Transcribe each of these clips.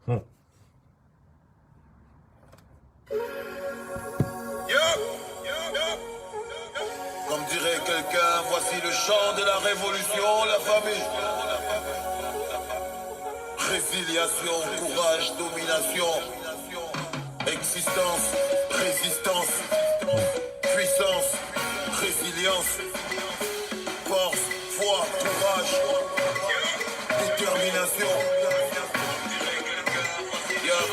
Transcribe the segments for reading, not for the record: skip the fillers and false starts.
Hmm. Comme dirait quelqu'un, voici le chant de la révolution, la famille. Résiliation, courage, domination, existence, résistance, puissance, résilience, force, foi, courage, détermination. Yeah.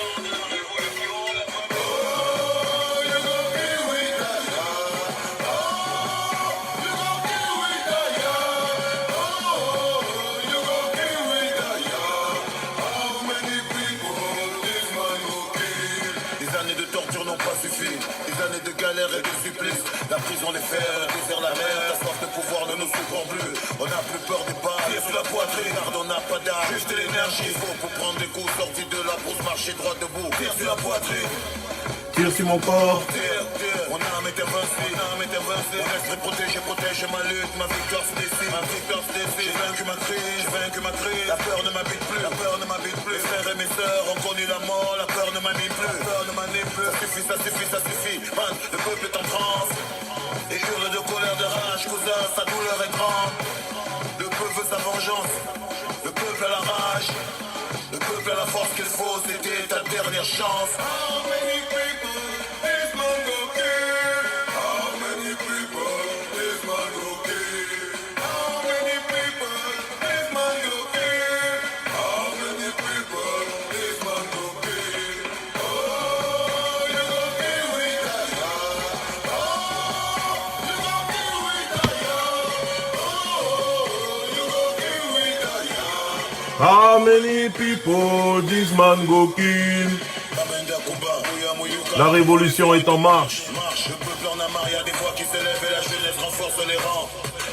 Des années de galère et de supplice. La prison, les fers, le désert, la mer. La soif de pouvoir ne nous secourt plus. On n'a plus peur des balles, tire sur la poitrine. Car on n'a pas d'âge, juste de l'énergie. Il faut pour prendre des coups, sortis de la brousse, marcher droit debout. Tire sur la poitrine. Tire sur mon corps. Tire, tire. Mon âme est invincée, mon esprit protégé, protège ma lutte. Ma victoire se décide, J'ai vaincu ma crise, La peur ne m'habite plus, Mes frères et mes sœurs ont connu la mort. La peur ne m'anime plus, Ça suffit, man, le peuple est en transe. Et hurle de colère, de rage, cousin, sa douleur est grande. Le peuple veut sa vengeance, le peuple a la rage. Le peuple a la force qu'il faut, c'était ta dernière chance. How many people this man go kill? La révolution est en marche. Le peuple en a marre, y a des voix qui s'élèvent et la jeunesse renforce les rangs.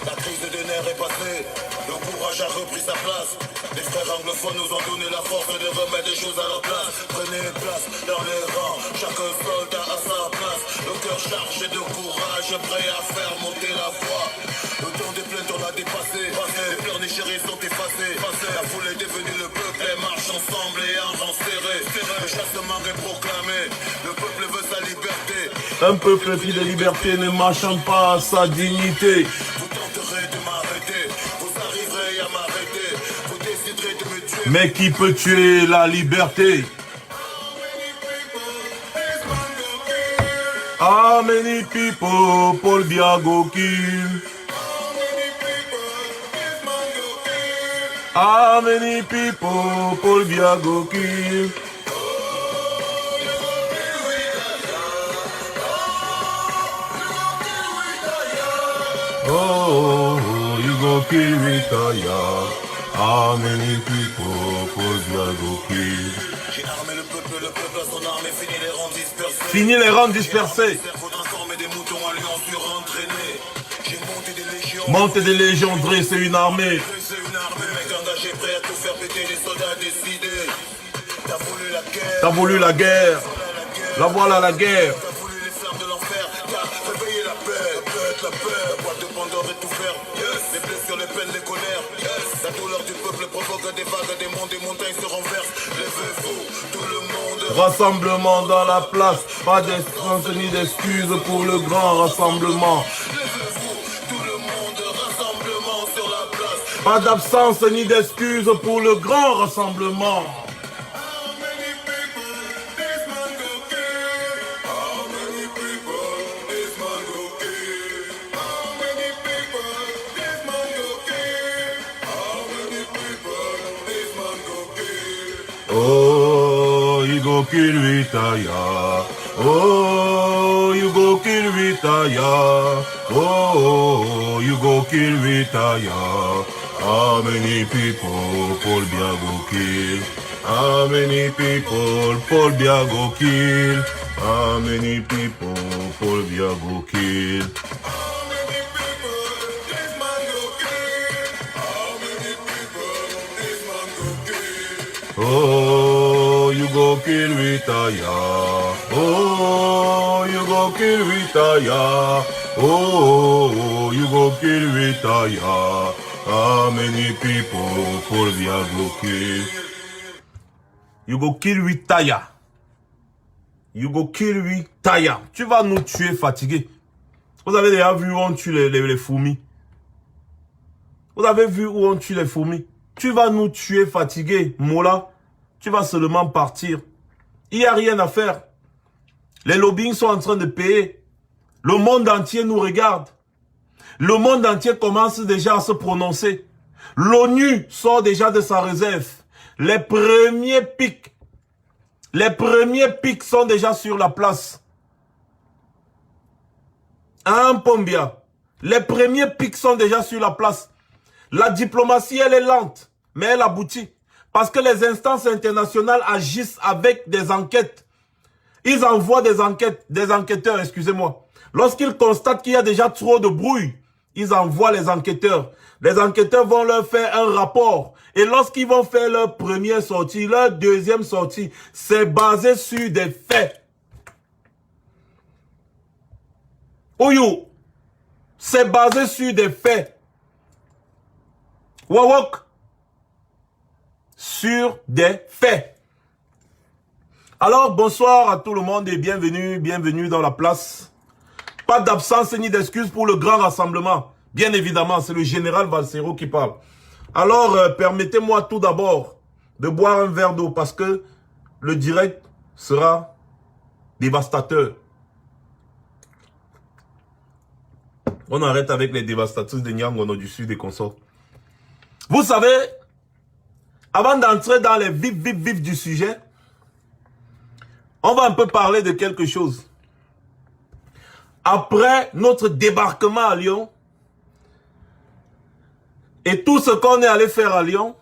La crise des nerfs est passée, le courage a repris sa place. Les frères anglophones nous ont donné la force de remettre des choses à leur place. Prenez place dans les rangs, chaque soldat a sa place. Le cœur chargé de courage, prêt à faire monter la voix. Le temps des plaintes on l'a dépassé, les pleurnicheries sont effacées. La foule est devenue le peuple, et marche ensemble et en rang serré. Le chassement est proclamé, le peuple veut sa liberté. Un peuple pris de liberté ne marchant pas à sa dignité. Vous tenterez de m'arrêter, vous arriverez à m'arrêter, vous déciderez de me tuer. Mais qui peut tuer la liberté? How many people Paul Biya go kill? How many people Paul Biya go kill? Oh, you go kill retire. How many people Paul Biya go kill? J'ai armé le peuple a son armée, fini les rangs dispersés. Fini les rangs dispersés. Faut transformer des moutons en lions surentraînés. J'ai monté des légions. Monter des légions, dresser une armée. C'est une armée, mec engagé, prêt à tout faire péter, les soldats décidés. T'as voulu la guerre. T'as voulu la guerre. La voilà la guerre. T'as voulu les flammes de l'enfer. T'as réveillé la paix, la peur. Boîte de Pandore est tout faire. Les blessures, les peines, les colères. La douleur du peuple provoque des vagues, des monts, des montagnes se renversent. Levez-vous, tout le monde. Rassemblement dans la place. Pas d'excuses ni d'excuses pour le grand rassemblement. Levez-vous, tout le monde. Rassemblement sur la place. Pas d'absence ni d'excuses pour le grand rassemblement. Oh, you go kill Vitaya. Oh, you go kill Vitaya. Oh, you go kill Vitaya. How many people Paul Biya go kill? How many people Paul Biya go kill? How many people Paul Biya go kill? Oh, you go kill Vitaya. Oh, you go kill Vitaya. Oh, you go kill Vitaya. How many people Paul Biya go kill? You go kill we tire. You go kill we tire. Tu vas nous tuer fatigués. Vous avez déjà vu où on tue les fourmis? Vous avez vu où on tue les fourmis? Tu vas nous tuer fatigués, Mola. Tu vas seulement partir. Il n'y a rien à faire. Les lobbying sont en train de payer. Le monde entier nous regarde. Le monde entier commence déjà à se prononcer. L'ONU sort déjà de sa réserve. Les premiers pics sont déjà sur la place. Hein, Pombia? Les premiers pics sont déjà sur la place. La diplomatie, elle est lente, mais elle aboutit. Parce que les instances internationales agissent avec des enquêtes. Ils envoient des enquêteurs, excusez-moi. Lorsqu'ils constatent qu'il y a déjà trop de bruit, ils envoient les enquêteurs. Les enquêteurs vont leur faire un rapport. Et lorsqu'ils vont faire leur première sortie, leur deuxième sortie, c'est basé sur des faits. Oyo, c'est basé sur des faits. Wawok, sur des faits. Alors, bonsoir à tout le monde et bienvenue dans la place. Pas d'absence ni d'excuses pour le grand rassemblement. Bien évidemment, c'est le général Valsero qui parle. Alors, permettez-moi tout d'abord de boire un verre d'eau parce que le direct sera dévastateur. On arrête avec les dévastateurs de Nyangono du Sud et consorts. Vous savez, avant d'entrer dans les vifs du sujet, on va un peu parler de quelque chose. Après notre débarquement à Lyon, et tout ce qu'on est allé faire à Lyon,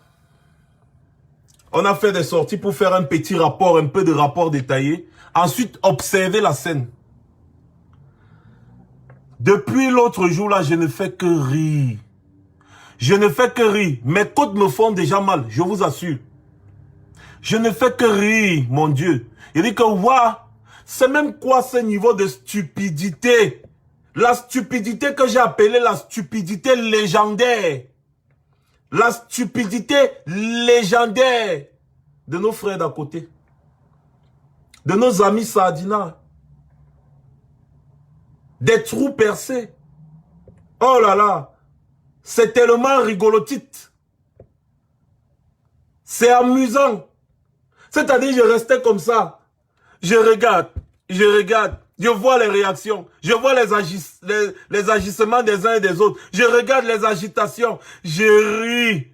on a fait des sorties pour faire un petit rapport, un peu de rapport détaillé. Ensuite, observer la scène. Depuis l'autre jour là, je ne fais que rire. Je ne fais que rire. Mes côtes me font déjà mal, je vous assure. Je ne fais que rire, mon Dieu. Il dit que, waouh, c'est même quoi ce niveau de stupidité? La stupidité que j'ai appelée la stupidité légendaire. La stupidité légendaire de nos frères d'à côté. De nos amis Saadina. Des trous percés. Oh là là. C'est tellement rigolotite. C'est amusant. C'est-à-dire, je restais comme ça. Je regarde. Je vois les réactions. Je vois les agissements des uns et des autres. Je regarde les agitations. Je ris.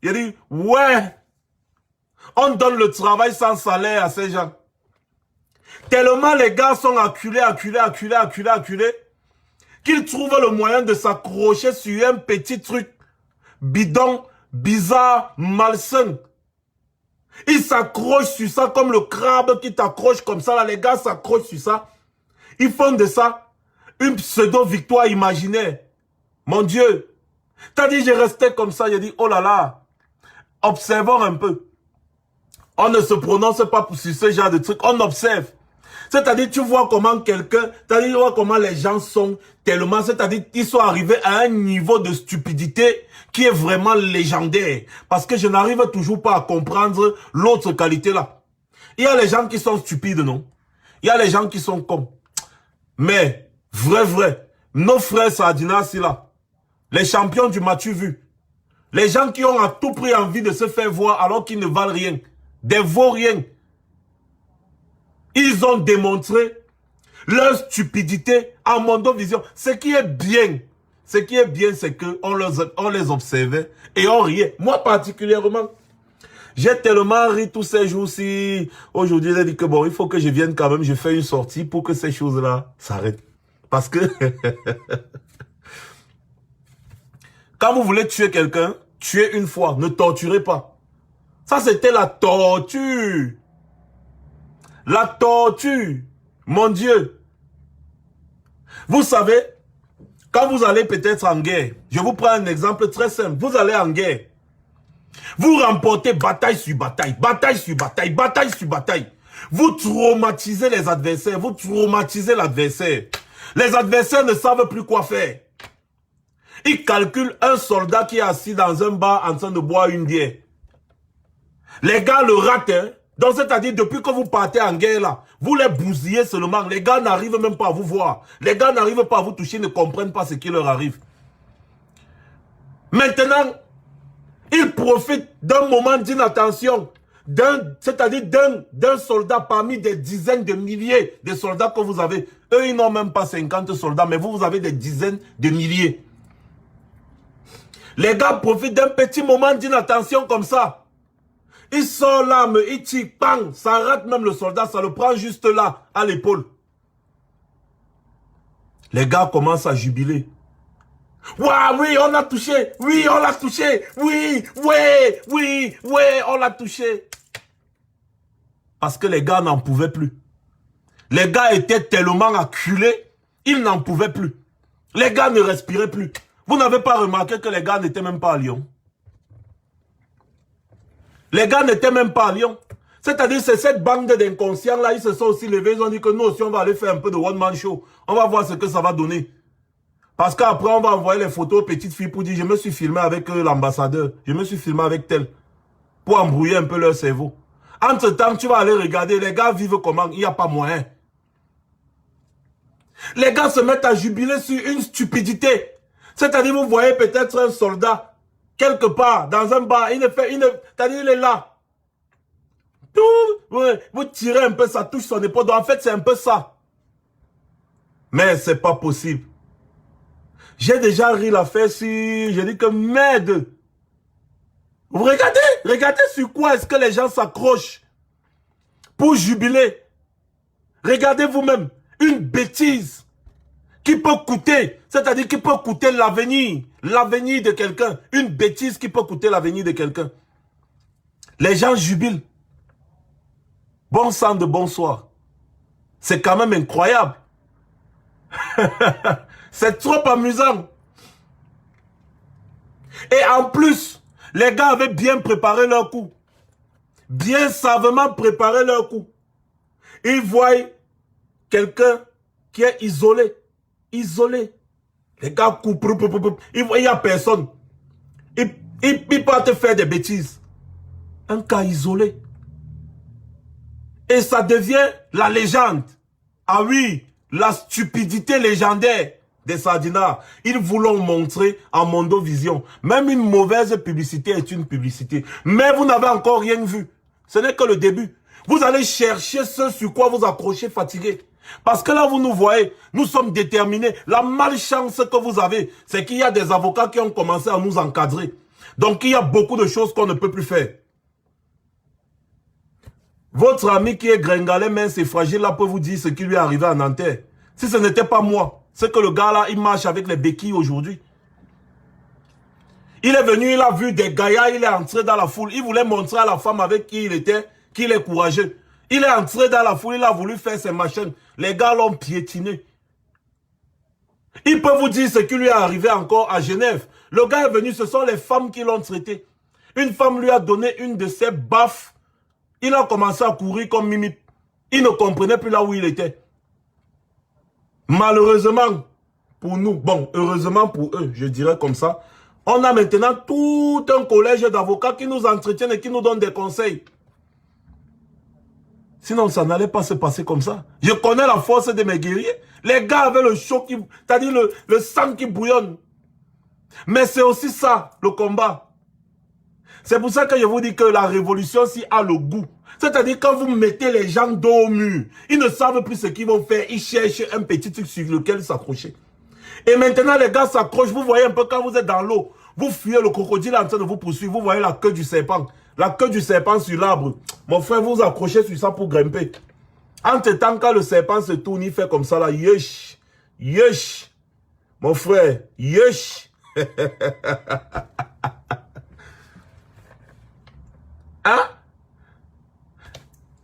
Je dis, ouais. On donne le travail sans salaire à ces gens. Tellement les gars sont acculés, qu'ils trouvent le moyen de s'accrocher sur un petit truc bidon, bizarre, malsain. Ils s'accrochent sur ça comme le crabe qui t'accroche comme ça. Là, les gars s'accrochent sur ça. Ils font de ça une pseudo-victoire imaginaire. Mon Dieu. T'as dit, j'ai resté comme ça. J'ai dit, oh là là. Observons un peu. On ne se prononce pas sur ce genre de truc. On observe. C'est-à-dire, tu vois comment quelqu'un, tu vois comment les gens sont tellement, c'est-à-dire, ils sont arrivés à un niveau de stupidité qui est vraiment légendaire. Parce que je n'arrive toujours pas à comprendre l'autre qualité là. Il y a les gens qui sont stupides, non? Il y a les gens qui sont cons. Mais, vrai, nos frères Saadina, c'est là. Les champions du match vu. Les gens qui ont à tout prix envie de se faire voir alors qu'ils ne valent rien. Des vauriens. Ils ont démontré leur stupidité à Mondovision. Ce qui est bien, c'est qu'on les observait et on riait. Moi particulièrement, j'ai tellement ri tous ces jours-ci. Aujourd'hui, j'ai dit que bon, il faut que je vienne quand même, je fais une sortie pour que ces choses-là s'arrêtent. Parce que quand vous voulez tuer quelqu'un, tuez une fois, ne torturez pas. Ça, c'était la torture. La torture, mon Dieu. Vous savez, quand vous allez peut-être en guerre, je vous prends un exemple très simple. Vous allez en guerre. Vous remportez bataille sur bataille, bataille sur bataille, bataille sur bataille. Vous traumatisez les adversaires, vous traumatisez l'adversaire. Les adversaires ne savent plus quoi faire. Ils calculent un soldat qui est assis dans un bar en train de boire une bière. Les gars le ratent, hein. Donc, c'est-à-dire, depuis que vous partez en guerre, là, vous les bousillez seulement. Les gars n'arrivent même pas à vous voir. Les gars n'arrivent pas à vous toucher, ne comprennent pas ce qui leur arrive. Maintenant, ils profitent d'un moment d'inattention, c'est-à-dire d'un soldat parmi des dizaines de milliers de soldats que vous avez. Eux, ils n'ont même pas 50 soldats, mais vous avez des dizaines de milliers. Les gars profitent d'un petit moment d'inattention comme ça. Ils sortent l'arme, ils tirent, bang, ça rate même le soldat, ça le prend juste là, à l'épaule. Les gars commencent à jubiler. Waouh, oui, on l'a touché, oui, on l'a touché, oui, on l'a touché. Parce que les gars n'en pouvaient plus. Les gars étaient tellement acculés, ils n'en pouvaient plus. Les gars ne respiraient plus. Vous n'avez pas remarqué que les gars n'étaient même pas à Lyon? Les gars n'étaient même pas à Lyon. C'est-à-dire, c'est cette bande d'inconscients-là, ils se sont aussi levés, ils ont dit que nous aussi, on va aller faire un peu de one-man show. On va voir ce que ça va donner. Parce qu'après, on va envoyer les photos aux petites filles pour dire, je me suis filmé avec l'ambassadeur, je me suis filmé avec tel, pour embrouiller un peu leur cerveau. Entre-temps, tu vas aller regarder, les gars vivent comment? Il n'y a pas moyen. Les gars se mettent à jubiler sur une stupidité. C'est-à-dire, vous voyez peut-être un soldat, quelque part, dans un bar, c'est-à-dire, il est là. Vous tirez un peu, ça touche son épaule. Donc, en fait, c'est un peu ça. Mais c'est pas possible. J'ai déjà ri l'affaire sur... Je dis que merde. Vous regardez sur quoi est-ce que les gens s'accrochent pour jubiler. Regardez vous-même. Une bêtise qui peut coûter, c'est-à-dire qui peut coûter l'avenir de quelqu'un. Une bêtise qui peut coûter l'avenir de quelqu'un. Les gens jubilent. Bon sang de bonsoir. C'est quand même incroyable. C'est trop amusant. Et en plus, les gars avaient bien préparé leur coup. Bien savamment préparé leur coup. Ils voient quelqu'un qui est isolé. Isolé. Les gars coupent. Il n'y a personne. Ils partent faire des bêtises. Un cas isolé. Et ça devient la légende. Ah oui, la stupidité légendaire des Sardinards. Ils voulont montrer en Mondovision. Même une mauvaise publicité est une publicité. Mais vous n'avez encore rien vu. Ce n'est que le début. Vous allez chercher ce sur quoi vous accrochez fatigué. Parce que là, vous nous voyez, nous sommes déterminés. La malchance que vous avez, c'est qu'il y a des avocats qui ont commencé à nous encadrer. Donc, il y a beaucoup de choses qu'on ne peut plus faire. Votre ami qui est gringalet, mince et fragile, là, peut vous dire ce qui lui est arrivé à Nanterre. Si ce n'était pas moi, c'est que le gars là, il marche avec les béquilles aujourd'hui. Il est venu, il a vu des gaillards, il est entré dans la foule. Il voulait montrer à la femme avec qui il était, qu'il est courageux. Il est entré dans la foule, il a voulu faire ses machines. Les gars l'ont piétiné. Il peut vous dire ce qui lui est arrivé encore à Genève. Le gars est venu, ce sont les femmes qui l'ont traité. Une femme lui a donné une de ses baffes. Il a commencé à courir comme Mimi. Il ne comprenait plus là où il était. Malheureusement pour nous, bon, heureusement pour eux, je dirais comme ça, on a maintenant tout un collège d'avocats qui nous entretiennent et qui nous donnent des conseils. Sinon, ça n'allait pas se passer comme ça. Je connais la force de mes guerriers. Les gars avaient le chaud, c'est-à-dire le sang qui bouillonne. Mais c'est aussi ça, le combat. C'est pour ça que je vous dis que la révolution, si a le goût. C'est-à-dire quand vous mettez les gens dos au mur, ils ne savent plus ce qu'ils vont faire. Ils cherchent un petit truc sur lequel s'accrocher. Et maintenant, les gars s'accrochent. Vous voyez un peu quand vous êtes dans l'eau. Vous fuyez, le crocodile est en train de vous poursuivre. Vous voyez la queue du serpent. La queue du serpent sur l'arbre. Mon frère, vous accrochez sur ça pour grimper. Entre-temps, quand le serpent se tourne, il fait comme ça là. Yesh. Yesh. Mon frère. Yesh. Hein?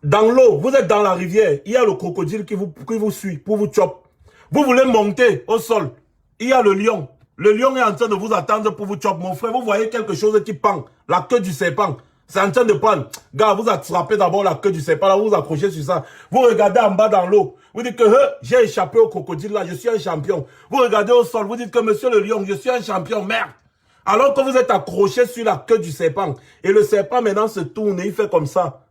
Dans l'eau, vous êtes dans la rivière, il y a le crocodile qui vous suit pour vous choper. Vous voulez monter au sol, il y a le lion. Le lion est en train de vous attendre pour vous choper. Mon frère, vous voyez quelque chose qui pend, la queue du serpent. C'est en train de prendre. Gars, vous attrapez d'abord la queue du serpent, là, vous vous accrochez sur ça. Vous regardez en bas dans l'eau. Vous dites que j'ai échappé au crocodile là, je suis un champion. Vous regardez au sol, vous dites que monsieur le lion, je suis un champion, merde. Alors que vous êtes accroché sur la queue du serpent. Et le serpent maintenant se tourne et il fait comme ça.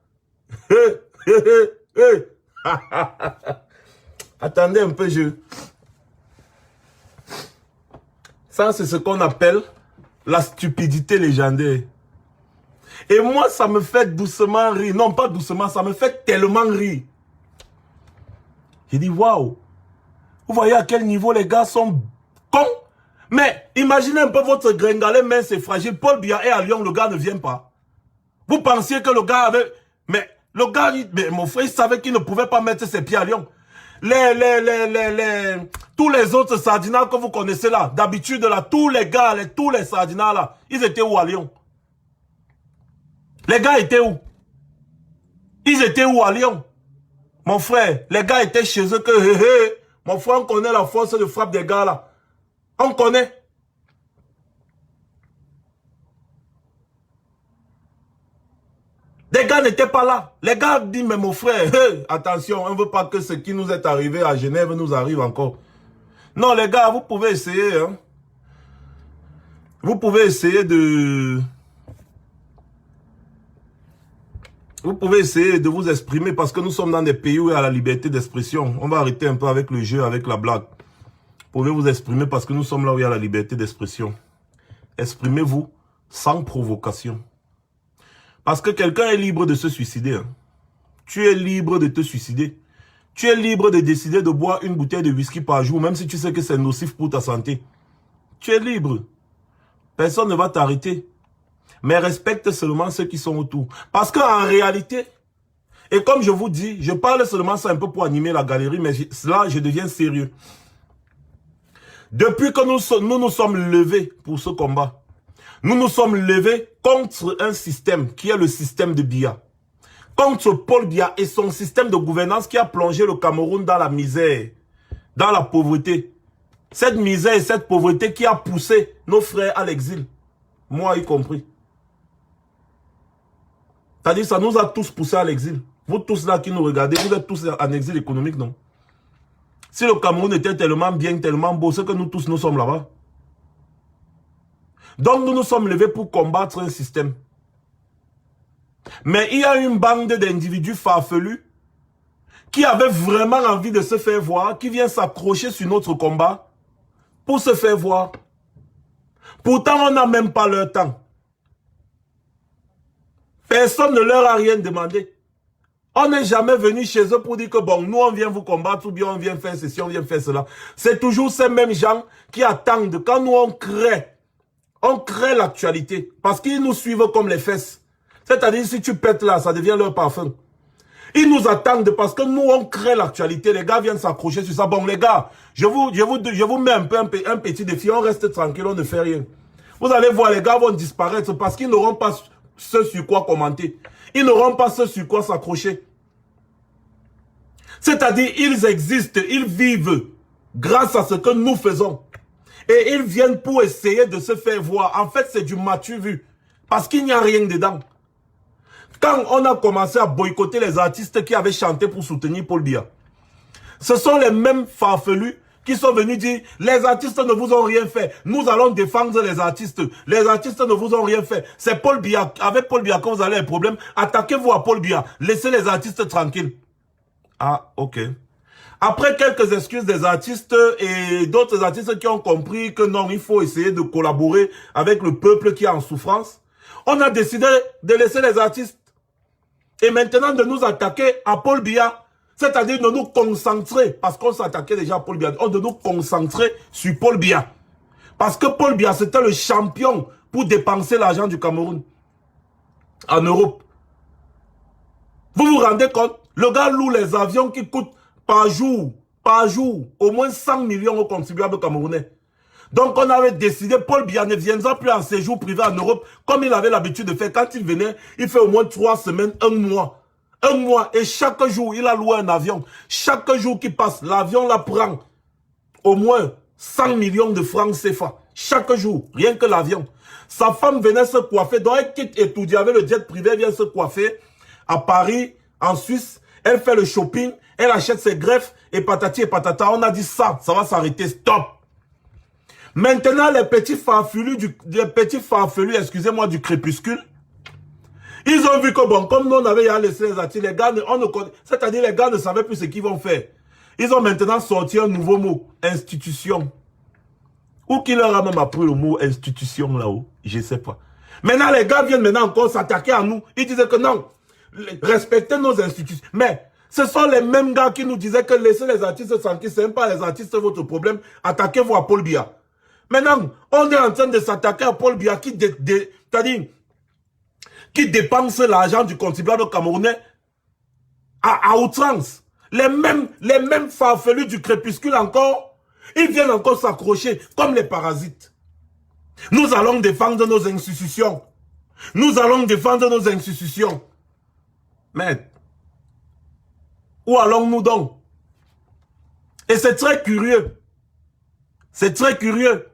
Attendez un peu, Ça, c'est ce qu'on appelle la stupidité légendaire. Et moi, ça me fait doucement rire. Non, pas doucement, ça me fait tellement rire. J'ai dit, waouh. Vous voyez à quel niveau les gars sont cons. Mais imaginez un peu votre gringalet mince et fragile. Paul Biya est à Lyon, le gars ne vient pas. Vous pensiez que le gars avait... Mais le gars, mais mon frère, il savait qu'il ne pouvait pas mettre ses pieds à Lyon. Tous les autres sardinats que vous connaissez là, d'habitude là, tous les gars, tous les sardinats là, ils étaient où à Lyon? Les gars étaient où? Ils étaient où à Lyon? Mon frère, les gars étaient chez eux que, mon frère, on connaît la force de frappe des gars là. On connaît. Les gars n'étaient pas là. Les gars disent, mais mon frère, attention, on ne veut pas que ce qui nous est arrivé à Genève nous arrive encore. Non, les gars, vous pouvez essayer. Hein. Vous pouvez essayer de... Vous pouvez essayer de vous exprimer parce que nous sommes dans des pays où il y a la liberté d'expression. On va arrêter un peu avec le jeu, avec la blague. Vous pouvez vous exprimer parce que nous sommes là où il y a la liberté d'expression. Exprimez-vous sans provocation. Parce que quelqu'un est libre de se suicider. Hein. Tu es libre de te suicider. Tu es libre de décider de boire une bouteille de whisky par jour, même si tu sais que c'est nocif pour ta santé. Tu es libre. Personne ne va t'arrêter. Mais respecte seulement ceux qui sont autour. Parce qu'en réalité, et comme je vous dis, je parle seulement ça un peu pour animer la galerie, mais là, je deviens sérieux. Depuis que nous nous sommes levés pour ce combat, nous nous sommes levés contre un système qui est le système de Biya. Contre Paul Biya et son système de gouvernance qui a plongé le Cameroun dans la misère, dans la pauvreté. Cette misère et cette pauvreté qui a poussé nos frères à l'exil. Moi y compris. C'est-à-dire ça nous a tous poussés à l'exil. Vous tous là qui nous regardez, vous êtes tous en exil économique, non? Si le Cameroun était tellement bien, tellement beau, c'est que nous tous nous sommes là-bas. Donc nous nous sommes levés pour combattre un système. Mais il y a une bande d'individus farfelus qui avaient vraiment envie de se faire voir, qui vient s'accrocher sur notre combat pour se faire voir. Pourtant, on n'a même pas leur temps. Personne ne leur a rien demandé. On n'est jamais venu chez eux pour dire que bon, nous on vient vous combattre ou bien on vient faire ceci, on vient faire cela. C'est toujours ces mêmes gens qui attendent quand nous on crée l'actualité. Parce qu'ils nous suivent comme les fesses. C'est-à-dire si tu pètes là, ça devient leur parfum. Ils nous attendent parce que nous on crée l'actualité. Les gars viennent s'accrocher sur ça. Bon les gars, je vous mets un petit défi. On reste tranquille, on ne fait rien. Vous allez voir, les gars vont disparaître parce qu'ils n'auront pas ce sur quoi commenter. Ils n'auront pas ce sur quoi s'accrocher. C'est-à-dire, ils existent, ils vivent grâce à ce que nous faisons. Et ils viennent pour essayer de se faire voir. En fait, c'est du matu vu. Parce qu'il n'y a rien dedans. Quand on a commencé à boycotter les artistes qui avaient chanté pour soutenir Paul Biya, ce sont les mêmes farfelus qui sont venus dire, les artistes ne vous ont rien fait. Nous allons défendre les artistes. Les artistes ne vous ont rien fait. C'est Paul Biya. Avec Paul Biya, quand vous avez un problème, attaquez-vous à Paul Biya. Laissez les artistes tranquilles. Ah, ok. Après quelques excuses des artistes et d'autres artistes qui ont compris que non, il faut essayer de collaborer avec le peuple qui est en souffrance, on a décidé de laisser les artistes. Et maintenant de nous attaquer à Paul Biya. C'est-à-dire de nous concentrer, parce qu'on s'attaquait déjà à Paul Biya, de nous concentrer sur Paul Biya. Parce que Paul Biya, c'était le champion pour dépenser l'argent du Cameroun en Europe. Vous vous rendez compte? Le gars loue les avions qui coûtent par jour, au moins 100 millions aux contribuables camerounais. Donc on avait décidé, Paul Biya ne viendra plus en séjour privé en Europe, comme il avait l'habitude de faire. Quand il venait, il fait au moins 3 semaines, 1 mois. 1 mois, et chaque jour, il a loué un avion. Chaque jour qui passe, l'avion la prend au moins 100 millions de francs CFA. Chaque jour, rien que l'avion. Sa femme venait se coiffer, donc elle quitte étudier avec le jet privé, elle vient se coiffer à Paris, en Suisse. Elle fait le shopping, elle achète ses greffes, et patati et patata. On a dit ça va s'arrêter, stop. Maintenant, les petits farfelus, excusez-moi, du crépuscule, Ils ont vu que bon, comme nous on avait laissé les artistes, les gars, c'est-à-dire les gars ne savaient plus ce qu'ils vont faire. Ils ont maintenant sorti un nouveau mot, institution. Ou qui leur a même appris le mot institution là-haut, je ne sais pas. Maintenant les gars viennent maintenant encore s'attaquer à nous. Ils disaient que non, respectez nos institutions. Mais ce sont les mêmes gars qui nous disaient que laissez les artistes sentir, ce n'est pas les artistes votre problème, attaquez-vous à Paul Biya. Maintenant, on est en train de s'attaquer à Paul Biya qui, c'est-à-dire, qui dépense l'argent du contribuable camerounais à outrance. Les mêmes farfelus du crépuscule encore, ils viennent encore s'accrocher comme les parasites. Nous allons défendre nos institutions. Nous allons défendre nos institutions. Mais, où allons-nous donc? Et c'est très curieux. C'est très curieux.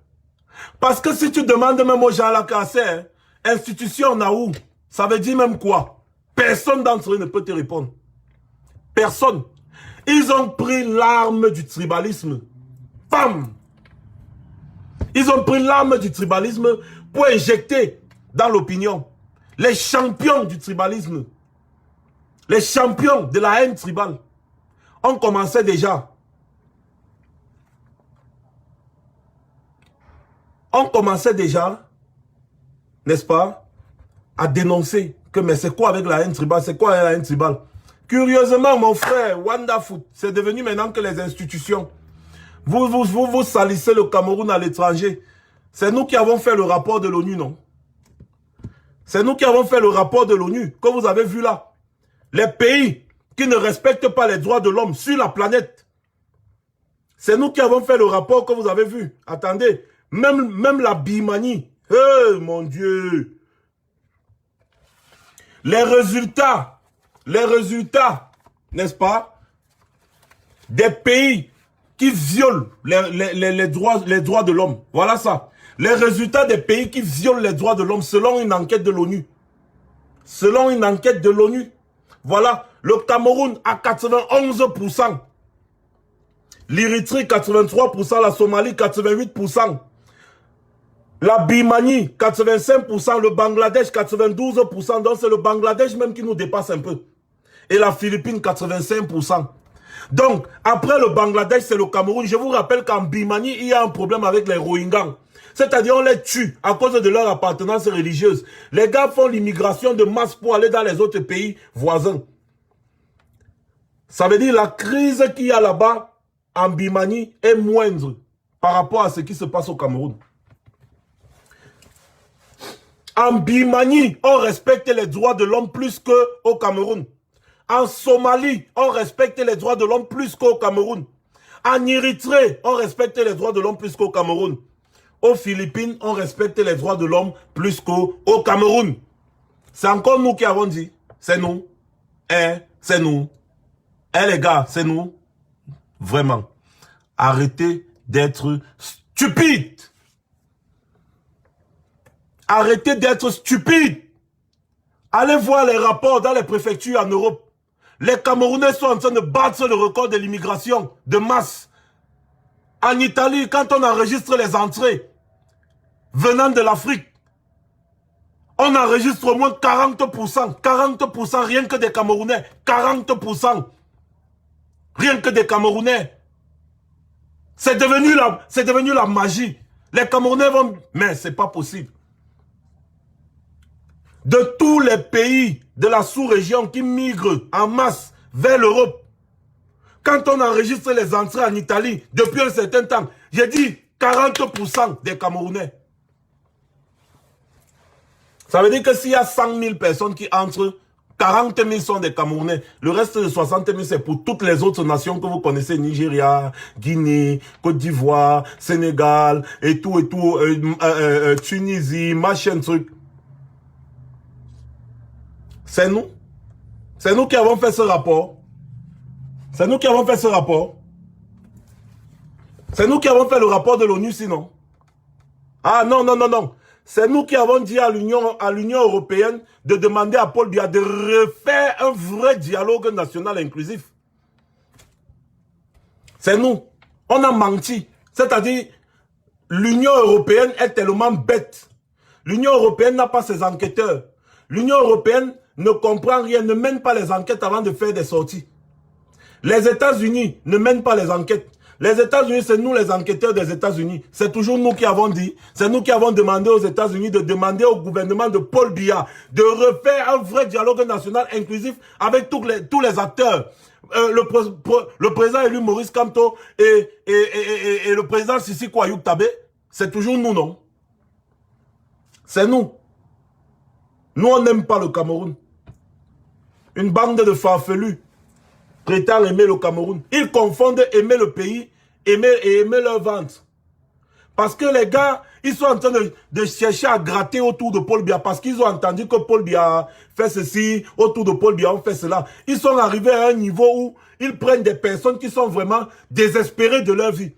Parce que si tu demandes même aux gens à la cassée, hein, institution on a où? Ça veut dire même quoi? Personne d'entre eux ne peut te répondre. Personne. Ils ont pris l'arme du tribalisme. Bam! Ils ont pris l'arme du tribalisme pour injecter dans l'opinion. Les champions du tribalisme. Les champions de la haine tribale. On commençait déjà. On commençait déjà, n'est-ce pas, à dénoncer que mais c'est quoi avec la haine tribale? C'est quoi la haine tribale? Curieusement, mon frère, Wonderfoot, c'est devenu maintenant que les institutions. Vous salissez le Cameroun à l'étranger. C'est nous qui avons fait le rapport de l'ONU, non? C'est nous qui avons fait le rapport de l'ONU, que vous avez vu là. Les pays qui ne respectent pas les droits de l'homme sur la planète. C'est nous qui avons fait le rapport que vous avez vu. Attendez, même la Birmanie. Oh mon Dieu. Les résultats, n'est-ce pas, des pays qui violent les droits de l'homme. Voilà ça. Les résultats des pays qui violent les droits de l'homme selon une enquête de l'ONU. Selon une enquête de l'ONU. Voilà, le Cameroun à 91%. L'Érythrée 83%, la Somalie 88%. La Birmanie 85%, le Bangladesh 92%. Donc c'est le Bangladesh même qui nous dépasse un peu. Et la Philippine 85%. Donc, après le Bangladesh, c'est le Cameroun. Je vous rappelle qu'en Birmanie, il y a un problème avec les Rohingyas. C'est-à-dire, on les tue à cause de leur appartenance religieuse. Les gars font l'immigration de masse pour aller dans les autres pays voisins. Ça veut dire la crise qu'il y a là-bas, en Birmanie, est moindre par rapport à ce qui se passe au Cameroun. En Birmanie, on respecte les droits de l'homme plus qu'au Cameroun. En Somalie, on respecte les droits de l'homme plus qu'au Cameroun. En Érythrée, on respecte les droits de l'homme plus qu'au Cameroun. Aux Philippines, on respecte les droits de l'homme plus qu'au Cameroun. C'est encore nous qui avons dit. C'est nous. C'est nous. Les gars, c'est nous. Vraiment. Arrêtez d'être stupides. Arrêtez d'être stupides. Allez voir les rapports dans les préfectures en Europe. Les Camerounais sont en train de battre le record de l'immigration de masse. En Italie, quand on enregistre les entrées venant de l'Afrique, on enregistre au moins 40%. 40% rien que des Camerounais. 40%. Rien que des Camerounais. C'est devenu la magie. Les Camerounais vont... Mais c'est pas possible. De tous les pays de la sous-région qui migrent en masse vers l'Europe, quand on enregistre les entrées en Italie depuis un certain temps, j'ai dit 40% des Camerounais. Ça veut dire que s'il y a 100 000 personnes qui entrent, 40 000 sont des Camerounais. Le reste de 60 000, c'est pour toutes les autres nations que vous connaissez, Nigeria, Guinée, Côte d'Ivoire, Sénégal, et tout, Tunisie, machin truc. C'est nous. C'est nous qui avons fait ce rapport. C'est nous qui avons fait ce rapport. C'est nous qui avons fait le rapport de l'ONU sinon. Ah non, non, non, non. C'est nous qui avons dit à l'Union européenne de demander à Paul Biya de refaire un vrai dialogue national inclusif. C'est nous. On a menti. C'est-à-dire, l'Union européenne est tellement bête. L'Union européenne n'a pas ses enquêteurs. l'Union européenne ne comprend rien, ne mène pas les enquêtes avant de faire des sorties. Les États-Unis ne mènent pas les enquêtes. Les États-Unis, c'est nous les enquêteurs des États-Unis. C'est toujours nous qui avons dit, c'est nous qui avons demandé aux États-Unis de demander au gouvernement de Paul Biya de refaire un vrai dialogue national inclusif avec tous les acteurs. Le président élu Maurice Kamto et le président Sissi Kwayouk Tabé, c'est toujours nous, non? C'est nous. Nous, on n'aime pas le Cameroun. Une bande de farfelus prétend aimer le Cameroun. Ils confondent aimer le pays et aimer leur ventre. Parce que les gars, ils sont en train de chercher à gratter autour de Paul Biya parce qu'ils ont entendu que Paul Biya fait ceci, autour de Paul Biya on fait cela. Ils sont arrivés à un niveau où ils prennent des personnes qui sont vraiment désespérées de leur vie.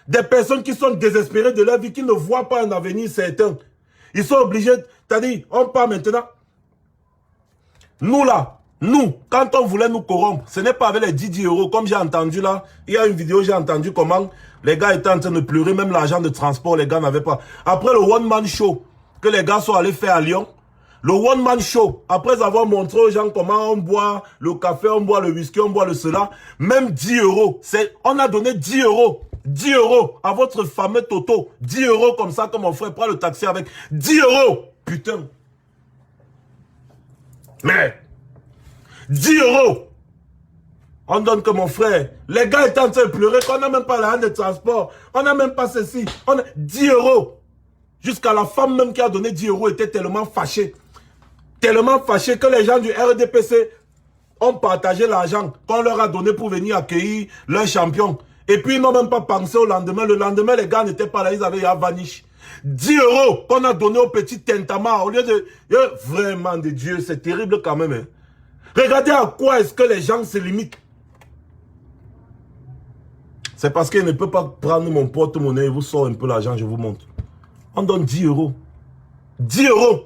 Des personnes qui sont désespérées de leur vie, qui ne voient pas un avenir certain. Ils sont obligés, c'est-à-dire, on parle maintenant. Nous là, nous, quand on voulait nous corrompre, ce n'est pas avec les 10 euros, comme j'ai entendu là, il y a une vidéo, j'ai entendu comment les gars étaient en train de pleurer, même l'argent de transport, les gars n'avaient pas. Après le one-man show que les gars sont allés faire à Lyon, le one-man show, après avoir montré aux gens comment on boit le café, on boit le whisky, on boit le cela, même 10 euros, on a donné 10 euros. 10 euros à votre fameux Toto. 10 euros comme ça que mon frère prend le taxi avec. 10 euros. Putain. Mais 10 euros. On donne que mon frère. Les gars étaient en train de pleurer qu'on n'a même pas l'argent de transport. On n'a même pas ceci. On a 10 euros. Jusqu'à la femme même qui a donné 10 euros était tellement fâchée. Tellement fâchée que les gens du RDPC ont partagé l'argent qu'on leur a donné pour venir accueillir leur champion. Et puis, ils n'ont même pas pensé au lendemain. Le lendemain, les gars n'étaient pas là. Ils avaient vanish. 10 euros qu'on a donné au petit Tentama. Au lieu de... Vraiment, de Dieu, c'est terrible quand même. Hein. Regardez à quoi est-ce que les gens se limitent. C'est parce qu'ils ne peuvent pas prendre mon porte-monnaie. Il vous sort un peu l'argent, je vous montre. On donne 10 euros. 10 euros.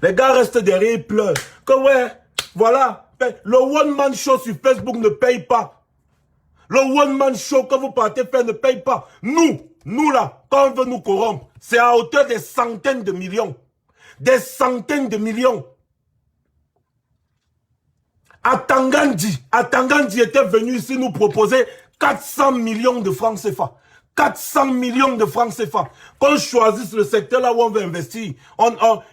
Les gars restent derrière, ils pleurent. Que ouais, voilà. Le one-man show sur Facebook ne paye pas. Le one-man show que vous partez faire ne paye pas. Nous là, quand on veut nous corrompre, c'est à hauteur des centaines de millions. Des centaines de millions. Atangandi était venu ici nous proposer 400 millions de francs CFA. 400 millions de francs CFA. Qu'on choisisse le secteur là où on veut investir,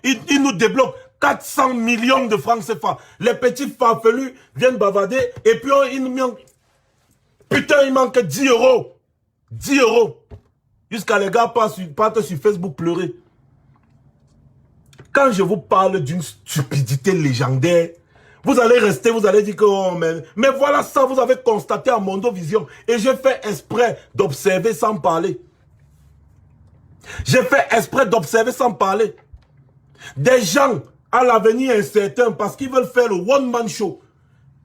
il nous débloque 400 millions de francs CFA. Les petits farfelus viennent bavarder et puis ils nous mettent... Putain, il manque 10 euros. 10 euros. Jusqu'à les gars partent sur Facebook pleurer. Quand je vous parle d'une stupidité légendaire, vous allez rester, vous allez dire que... Oh, mais voilà ça, vous avez constaté à Mondovision. Et j'ai fait exprès d'observer sans parler. J'ai fait exprès d'observer sans parler. Des gens à l'avenir incertain parce qu'ils veulent faire le one-man show.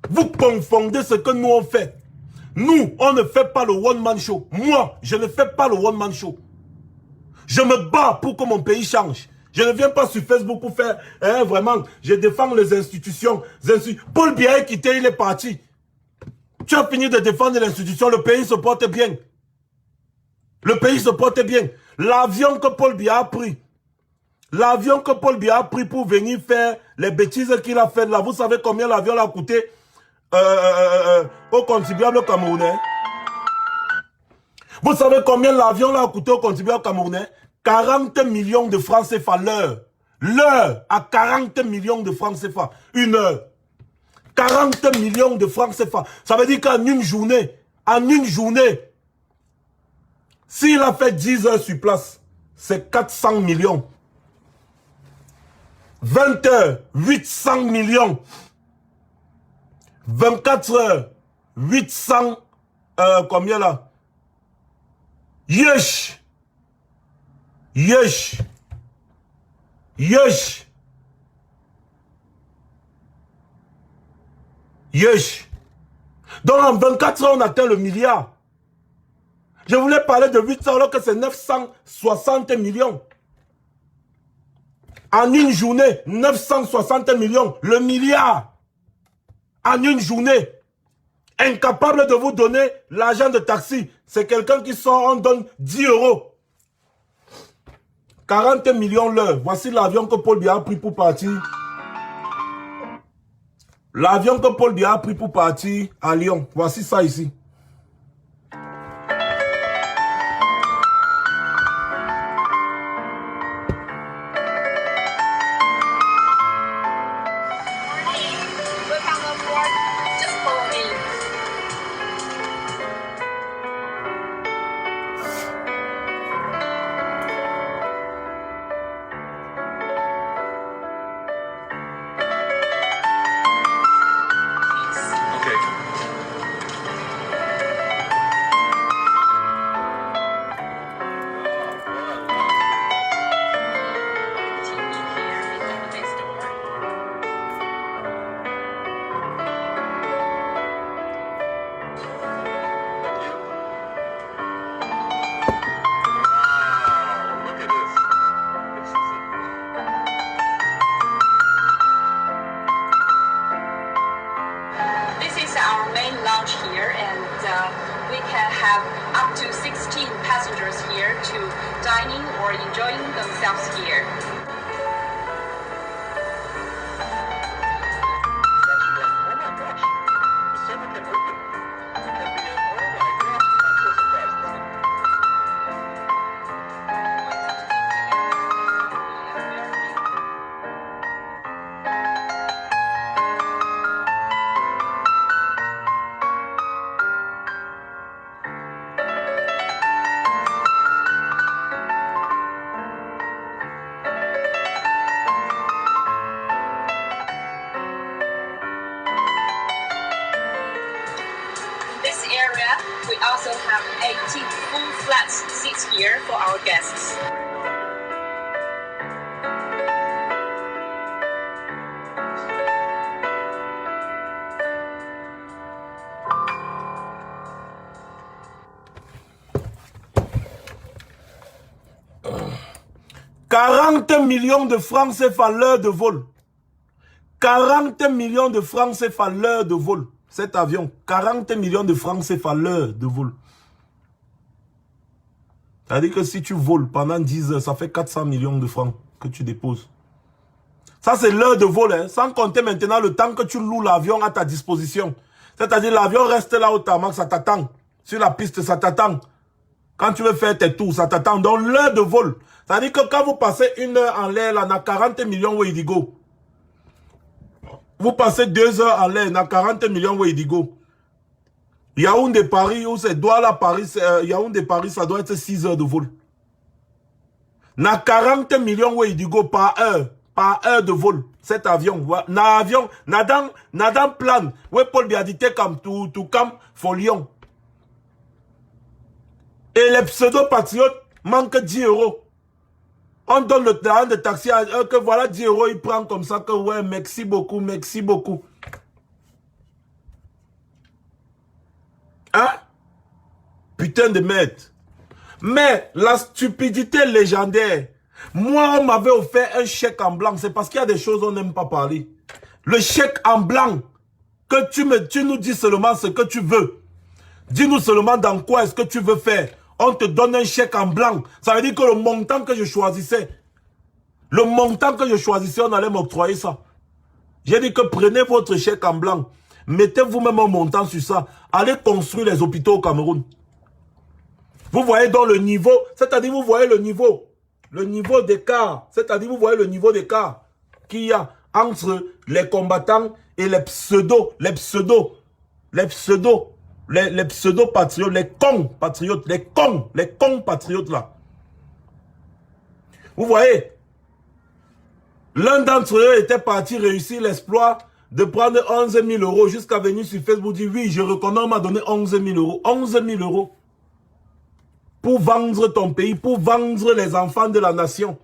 Vous confondez ce que nous on fait. Nous, on ne fait pas le one-man show. Moi, je ne fais pas le one-man show. Je me bats pour que mon pays change. Je ne viens pas sur Facebook pour faire... vraiment, je défends les institutions. Paul Biya est quitté, il est parti. Tu as fini de défendre l'institution, le pays se porte bien. Le pays se porte bien. L'avion que Paul Biya a pris. L'avion que Paul Biya a pris pour venir faire les bêtises qu'il a faites là. Vous savez combien l'avion l'a coûté au contribuable camerounais? Vous savez combien l'avion l'a coûté au contribuable camerounais? 40 millions de francs CFA l'heure. L'heure à 40 millions de francs CFA. Une heure. 40 millions de francs CFA. Ça veut dire qu'en une journée, s'il a fait 10 heures sur place, c'est 400 millions. 20 heures, 800 millions. 24 heures, 800, combien là? Yesh. Yesh. Yesh. Yesh. Donc en 24 heures, on atteint le milliard. Je voulais parler de 8 heures alors que c'est 960 millions. En une journée, 960 millions. Le milliard. En une journée. Incapable de vous donner l'argent de taxi. C'est quelqu'un qui sort, on donne 10 euros. 40 millions l'heure. Voici l'avion que Paul Biya a pris pour partir. L'avion que Paul Biya a pris pour partir à Lyon. Voici ça ici. Here and we can have up to 16 passengers here to dining or enjoying themselves here. We also have 18 full flat seats here for our guests. $40 millions de francs CFA l'heure de vol. 40 millions de francs CFA l'heure de vol. Cet avion, 40 millions de francs CFA l'heure de vol. C'est-à-dire que si tu voles pendant 10 heures, ça fait 400 millions de francs que tu déposes. Ça, c'est l'heure de vol, hein, sans compter maintenant le temps que tu loues l'avion à ta disposition. C'est-à-dire l'avion reste là au tarmac, ça t'attend. Sur la piste, ça t'attend. Quand tu veux faire tes tours, ça t'attend. Donc l'heure de vol. C'est-à-dire que quand vous passez une heure en l'air, là, on a 40 millions Weidigo. Vous passez 2 heures en l'air, on a 40 millions Weidigo. Yaoundé Paris, où c'est Douala Paris, Yaoundé Paris, ça doit être 6 heures de vol. On a 40 millions Weidigo par heure de vol. Cet avion, na avion, nadan plan, ouais Paul Biadité comme tout comme Folion. Et les pseudo-patriotes manquent 10 euros. On donne le terrain de taxi à eux que voilà 10 euros, il prend comme ça que ouais, merci beaucoup, merci beaucoup. Hein? Putain de merde. Mais la stupidité légendaire, moi on m'avait offert un chèque en blanc, c'est parce qu'il y a des choses on n'aime pas parler. Le chèque en blanc, que tu nous dis seulement ce que tu veux. Dis-nous seulement dans quoi est-ce que tu veux faire. On te donne un chèque en blanc. Ça veut dire que le montant que je choisissais, on allait m'octroyer ça. J'ai dit que prenez votre chèque en blanc. Mettez vous-même un montant sur ça. Allez construire les hôpitaux au Cameroun. Vous voyez donc le niveau, c'est-à-dire vous voyez le niveau d'écart. C'est-à-dire vous voyez le niveau d'écart qu'il y a entre les combattants et les pseudo-patriotes, les cons patriotes, les cons patriotes là. Vous voyez, l'un d'entre eux était parti réussir l'exploit de prendre 11 000 euros jusqu'à venir sur Facebook dire oui, je reconnais, on m'a donné 11 000 euros. 11 000 euros pour vendre ton pays, pour vendre les enfants de la nation.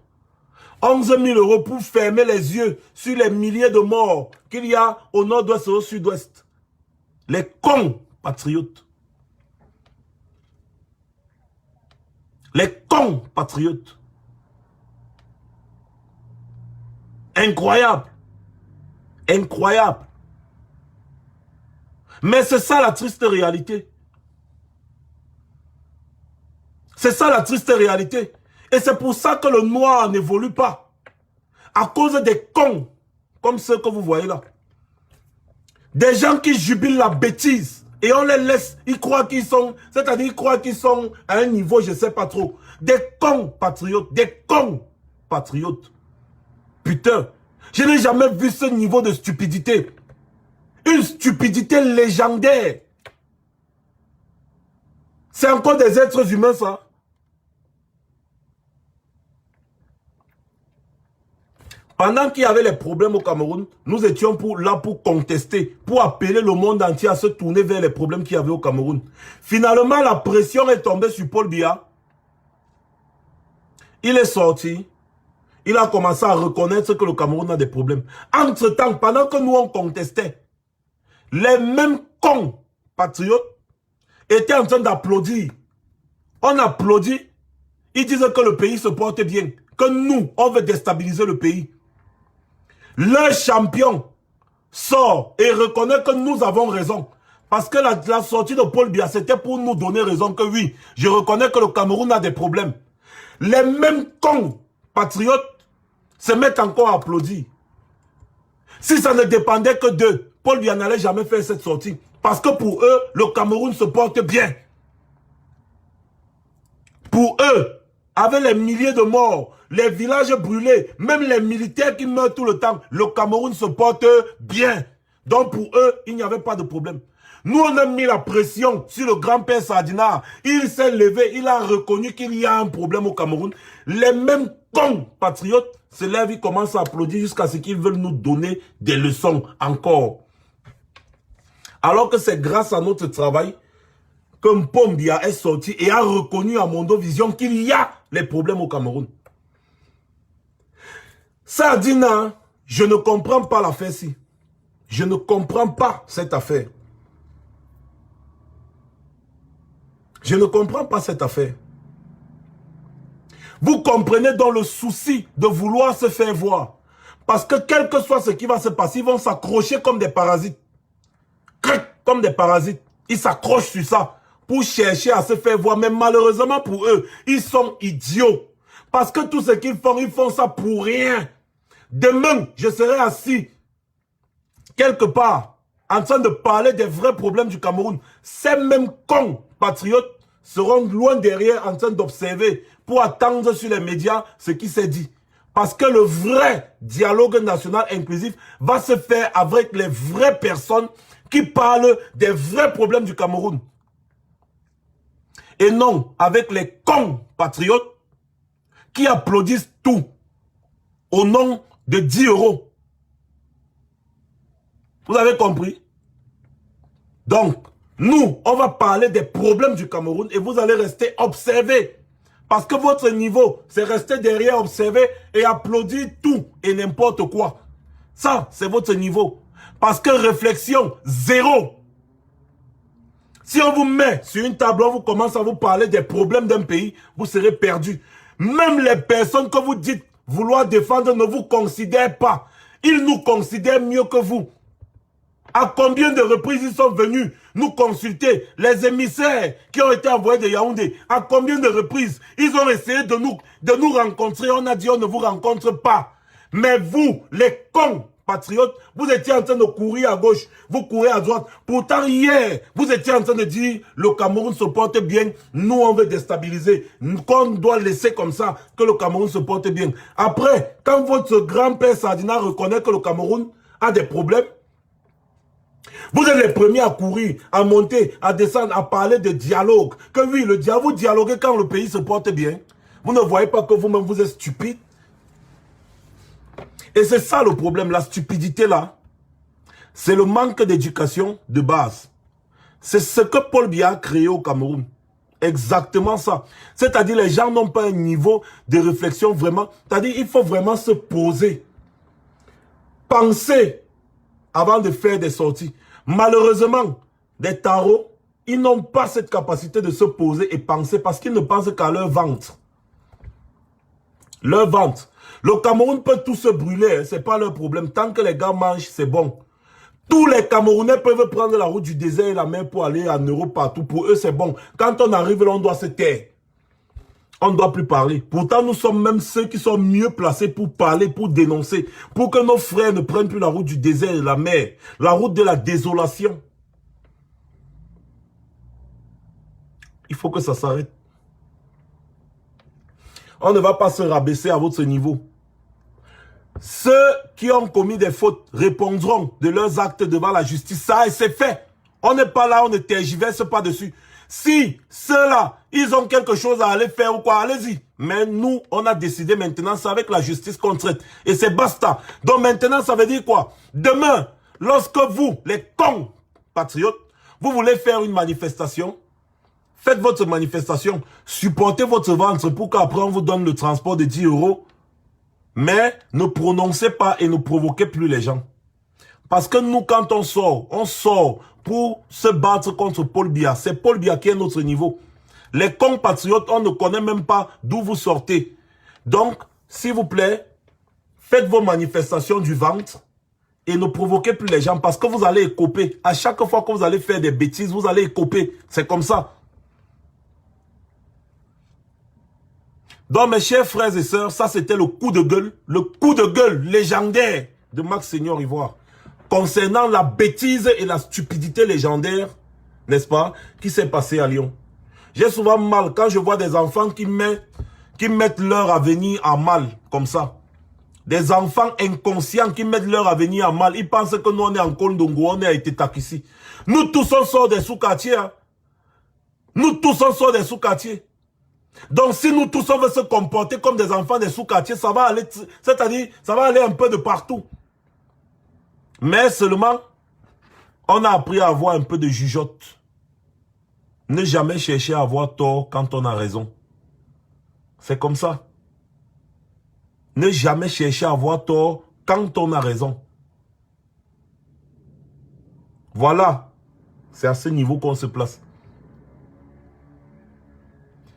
11 000 euros pour fermer les yeux sur les milliers de morts qu'il y a au nord-ouest et au sud-ouest. Les cons patriotes. Les cons patriotes. Incroyable. Incroyable. Mais c'est ça la triste réalité. C'est ça la triste réalité. Et c'est pour ça que le noir n'évolue pas. À cause des cons, comme ceux que vous voyez là. Des gens qui jubilent la bêtise. Et on les laisse, ils croient qu'ils sont, c'est-à-dire ils croient qu'ils sont à un niveau, je ne sais pas trop. Des cons patriotes, des cons patriotes. Putain, je n'ai jamais vu ce niveau de stupidité. Une stupidité légendaire. C'est encore des êtres humains, ça. Pendant qu'il y avait les problèmes au Cameroun, nous étions là pour contester, pour appeler le monde entier à se tourner vers les problèmes qu'il y avait au Cameroun. Finalement, la pression est tombée sur Paul Biya. Il est sorti. Il a commencé à reconnaître que le Cameroun a des problèmes. Entre-temps, pendant que nous on contestait, les mêmes cons patriotes étaient en train d'applaudir. On applaudit. Ils disent que le pays se porte bien. Que nous, on veut déstabiliser le pays. Le champion sort et reconnaît que nous avons raison. Parce que la sortie de Paul Biya, c'était pour nous donner raison que oui, je reconnais que le Cameroun a des problèmes. Les mêmes cons patriotes se mettent encore à applaudir. Si ça ne dépendait que d'eux, Paul Biya n'allait jamais faire cette sortie. Parce que pour eux, le Cameroun se porte bien. Pour eux, avec les milliers de morts, les villages brûlés, même les militaires qui meurent tout le temps, le Cameroun se porte bien. Donc pour eux, il n'y avait pas de problème. Nous, on a mis la pression sur le grand-père Sardinat. Il s'est levé, il a reconnu qu'il y a un problème au Cameroun. Les mêmes cons patriotes se lèvent, ils commencent à applaudir jusqu'à ce qu'ils veulent nous donner des leçons encore. Alors que c'est grâce à notre travail que Paul Biya est sorti et a reconnu à Mondovision qu'il y a les problèmes au Cameroun. Sardina, je ne comprends pas l'affaire-ci. Je ne comprends pas cette affaire. Je ne comprends pas cette affaire. Vous comprenez donc le souci de vouloir se faire voir. Parce que quel que soit ce qui va se passer, ils vont s'accrocher comme des parasites. Comme des parasites. Ils s'accrochent sur ça pour chercher à se faire voir. Mais malheureusement pour eux, ils sont idiots. Parce que tout ce qu'ils font ça pour rien. Demain, je serai assis quelque part en train de parler des vrais problèmes du Cameroun. Ces mêmes cons patriotes seront loin derrière en train d'observer pour attendre sur les médias ce qui s'est dit. Parce que le vrai dialogue national inclusif va se faire avec les vraies personnes qui parlent des vrais problèmes du Cameroun. Et non avec les cons patriotes qui applaudissent tout au nom de 10 €. Vous avez compris? Donc, nous, on va parler des problèmes du Cameroun et vous allez rester observer. Parce que votre niveau, c'est rester derrière, observer et applaudir tout et n'importe quoi. Ça, c'est votre niveau. Parce que réflexion, zéro. Si on vous met sur une table, on vous commence à vous parler des problèmes d'un pays, vous serez perdu. Même les personnes que vous dites vouloir défendre ne vous considèrent pas. Ils nous considèrent mieux que vous. À combien de reprises ils sont venus nous consulter, les émissaires qui ont été envoyés de Yaoundé, à combien de reprises ils ont essayé de nous rencontrer, on a dit on ne vous rencontre pas. Mais vous, les cons patriotes, vous étiez en train de courir à gauche, vous courez à droite. Pourtant hier, vous étiez en train de dire le Cameroun se porte bien, nous on veut déstabiliser, qu'on doit laisser comme ça que le Cameroun se porte bien. Après, quand votre grand-père Sardina reconnaît que le Cameroun a des problèmes, vous êtes les premiers à courir, à monter, à descendre, à parler de dialogue. Que oui, le dialogue, vous dialoguez quand le pays se porte bien. Vous ne voyez pas que vous-même vous êtes stupide. Et c'est ça le problème, la stupidité là. C'est le manque d'éducation de base. C'est ce que Paul Biya a créé au Cameroun. Exactement ça. C'est-à-dire les gens n'ont pas un niveau de réflexion vraiment. C'est-à-dire il faut vraiment se poser. Penser avant de faire des sorties. Malheureusement, des tarots, ils n'ont pas cette capacité de se poser et penser parce qu'ils ne pensent qu'à leur ventre. Leur ventre. Le Cameroun peut tout se brûler, hein, c'est pas leur problème. Tant que les gars mangent, c'est bon. Tous les Camerounais peuvent prendre la route du désert et la mer pour aller en Europe partout. Pour eux, c'est bon. Quand on arrive là, on doit se taire. On ne doit plus parler. Pourtant, nous sommes même ceux qui sont mieux placés pour parler, pour dénoncer, pour que nos frères ne prennent plus la route du désert et de la mer, la route de la désolation. Il faut que ça s'arrête. On ne va pas se rabaisser à votre niveau. Ceux qui ont commis des fautes répondront de leurs actes devant la justice. Ça, et c'est fait. On n'est pas là, on ne tergiverse pas dessus. Si ceux-là, ils ont quelque chose à aller faire ou quoi, allez-y. Mais nous, on a décidé maintenant, c'est avec la justice qu'on traite. Et c'est basta. Donc maintenant, ça veut dire quoi? Demain, lorsque vous, les cons patriotes, vous voulez faire une manifestation, faites votre manifestation, supportez votre ventre pour qu'après on vous donne le transport de 10 €. Mais ne prononcez pas et ne provoquez plus les gens. Parce que nous, quand on sort pour se battre contre Paul Biya. C'est Paul Biya qui est notre niveau. Les cons patriotes, on ne connaît même pas d'où vous sortez. Donc, s'il vous plaît, faites vos manifestations du ventre et ne provoquez plus les gens parce que vous allez écoper. À chaque fois que vous allez faire des bêtises, vous allez écoper. C'est comme ça. Donc, mes chers frères et sœurs, ça c'était le coup de gueule légendaire de Max Seigneur Ivoire. Concernant la bêtise et la stupidité légendaire, n'est-ce pas, qui s'est passé à Lyon. J'ai souvent mal quand je vois des enfants qui mettent leur avenir à mal, comme ça. Des enfants inconscients qui mettent leur avenir à mal. Ils pensent que nous, on est en Kondongo, on est à Itetakisi. Nous tous, on sort des sous-quartiers. Hein. Nous tous, on sort des sous-quartiers. Donc, si nous tous, on veut se comporter comme des enfants des sous-quartiers, ça va aller, c'est-à-dire, ça va aller un peu de partout. Mais seulement, on a appris à avoir un peu de jugeote. Ne jamais chercher à avoir tort quand on a raison. C'est comme ça. Ne jamais chercher à avoir tort quand on a raison. Voilà. C'est à ce niveau qu'on se place.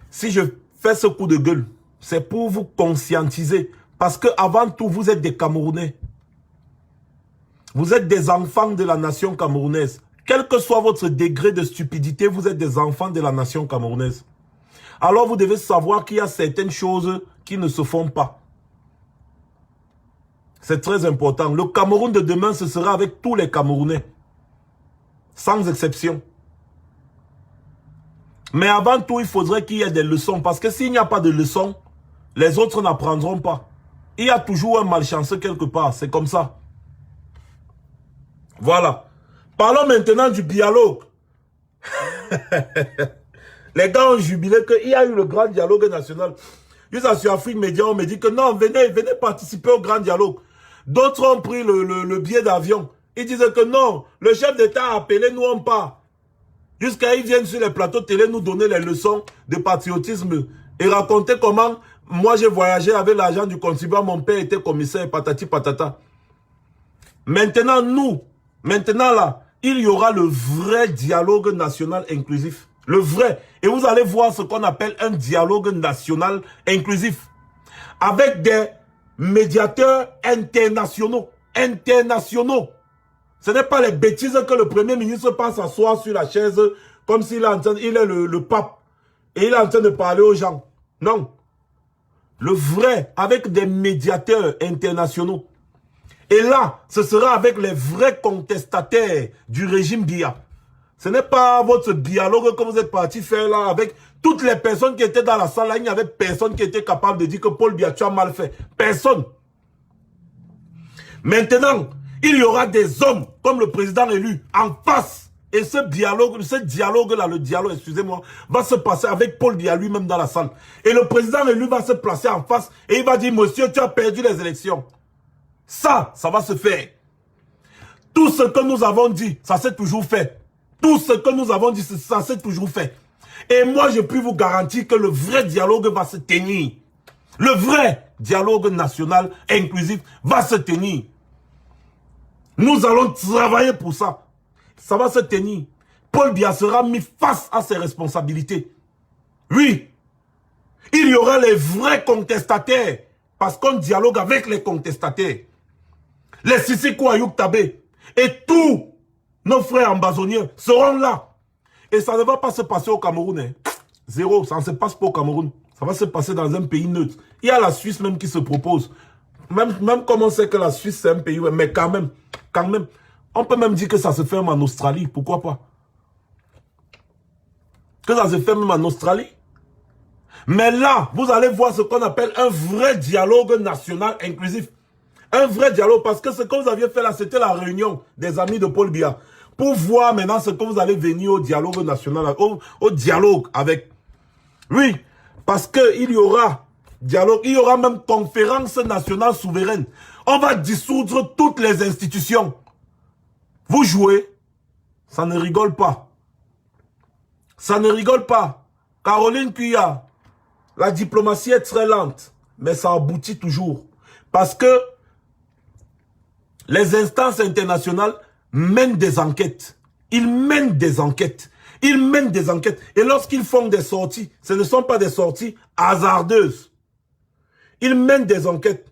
Si je fais ce coup de gueule, c'est pour vous conscientiser. Parce que avant tout, vous êtes des Camerounais. Vous êtes des enfants de la nation camerounaise. Quel que soit votre degré de stupidité, vous êtes des enfants de la nation camerounaise. Alors vous devez savoir qu'il y a certaines choses qui ne se font pas. C'est très important. Le Cameroun de demain, ce sera avec tous les Camerounais. Sans exception. Mais avant tout, il faudrait qu'il y ait des leçons. Parce que s'il n'y a pas de leçons, les autres n'apprendront pas. Il y a toujours un malchanceux quelque part. C'est comme ça. Voilà. Parlons maintenant du dialogue. Les gars ont jubilé qu'il y a eu le grand dialogue national. Juste sur Afrique Média, on me dit que non, venez participer au grand dialogue. D'autres ont pris le billet d'avion. Ils disaient que non, le chef d'État a appelé, nous on part. Jusqu'à ils viennent sur les plateaux télé nous donner les leçons de patriotisme et raconter comment moi j'ai voyagé avec l'argent du contribuable, mon père était commissaire, patati patata. Maintenant là, il y aura le vrai dialogue national inclusif. Le vrai. Et vous allez voir ce qu'on appelle un dialogue national inclusif. Avec des médiateurs internationaux. Ce n'est pas les bêtises que le Premier ministre passe s'asseoir sur la chaise comme s'il est le pape. Et il est en train de parler aux gens. Non. Le vrai, avec des médiateurs internationaux. Et là, ce sera avec les vrais contestataires du régime Biya. Ce n'est pas votre dialogue que vous êtes parti faire là avec toutes les personnes qui étaient dans la salle. Là, il n'y avait personne qui était capable de dire que Paul Biya, tu as mal fait. Personne. Maintenant, il y aura des hommes comme le président élu en face. Et ce dialogue-là, excusez-moi, va se passer avec Paul Biya lui-même dans la salle. Et le président élu va se placer en face et il va dire, monsieur, tu as perdu les élections. Ça va se faire. Tout ce que nous avons dit, ça s'est toujours fait. Tout ce que nous avons dit, ça s'est toujours fait. Et moi, je puis vous garantir que le vrai dialogue va se tenir. Le vrai dialogue national inclusif va se tenir. Nous allons travailler pour ça. Ça va se tenir. Paul Biya sera mis face à ses responsabilités. Oui. Il y aura les vrais contestataires. Parce qu'on dialogue avec les contestataires. Les Sissiko Ayuk Tabé et tous nos frères ambazoniens seront là. Et ça ne va pas se passer au Cameroun. Hein. Zéro, ça ne se passe pas au Cameroun. Ça Ça va se passer dans un pays neutre. Il y a la Suisse même qui se propose. Même comme on sait que la Suisse c'est un pays, mais quand même, on peut même dire que ça se fait même en Australie. Pourquoi pas? Que ça se fait même en Australie. Mais là, vous allez voir ce qu'on appelle un vrai dialogue national inclusif. Un vrai dialogue, parce que ce que vous aviez fait là, c'était la réunion des amis de Paul Biya. Pour voir maintenant ce que vous allez venir au dialogue national, au dialogue avec. Oui, parce qu'il y aura dialogue, il y aura même conférence nationale souveraine. On va dissoudre toutes les institutions. Vous jouez, ça ne rigole pas. Ça ne rigole pas. Caroline Cuya, la diplomatie est très lente, mais ça aboutit toujours. Parce que les instances internationales mènent des enquêtes. Ils mènent des enquêtes. Ils mènent des enquêtes. Et lorsqu'ils font des sorties, ce ne sont pas des sorties hasardeuses. Ils mènent des enquêtes.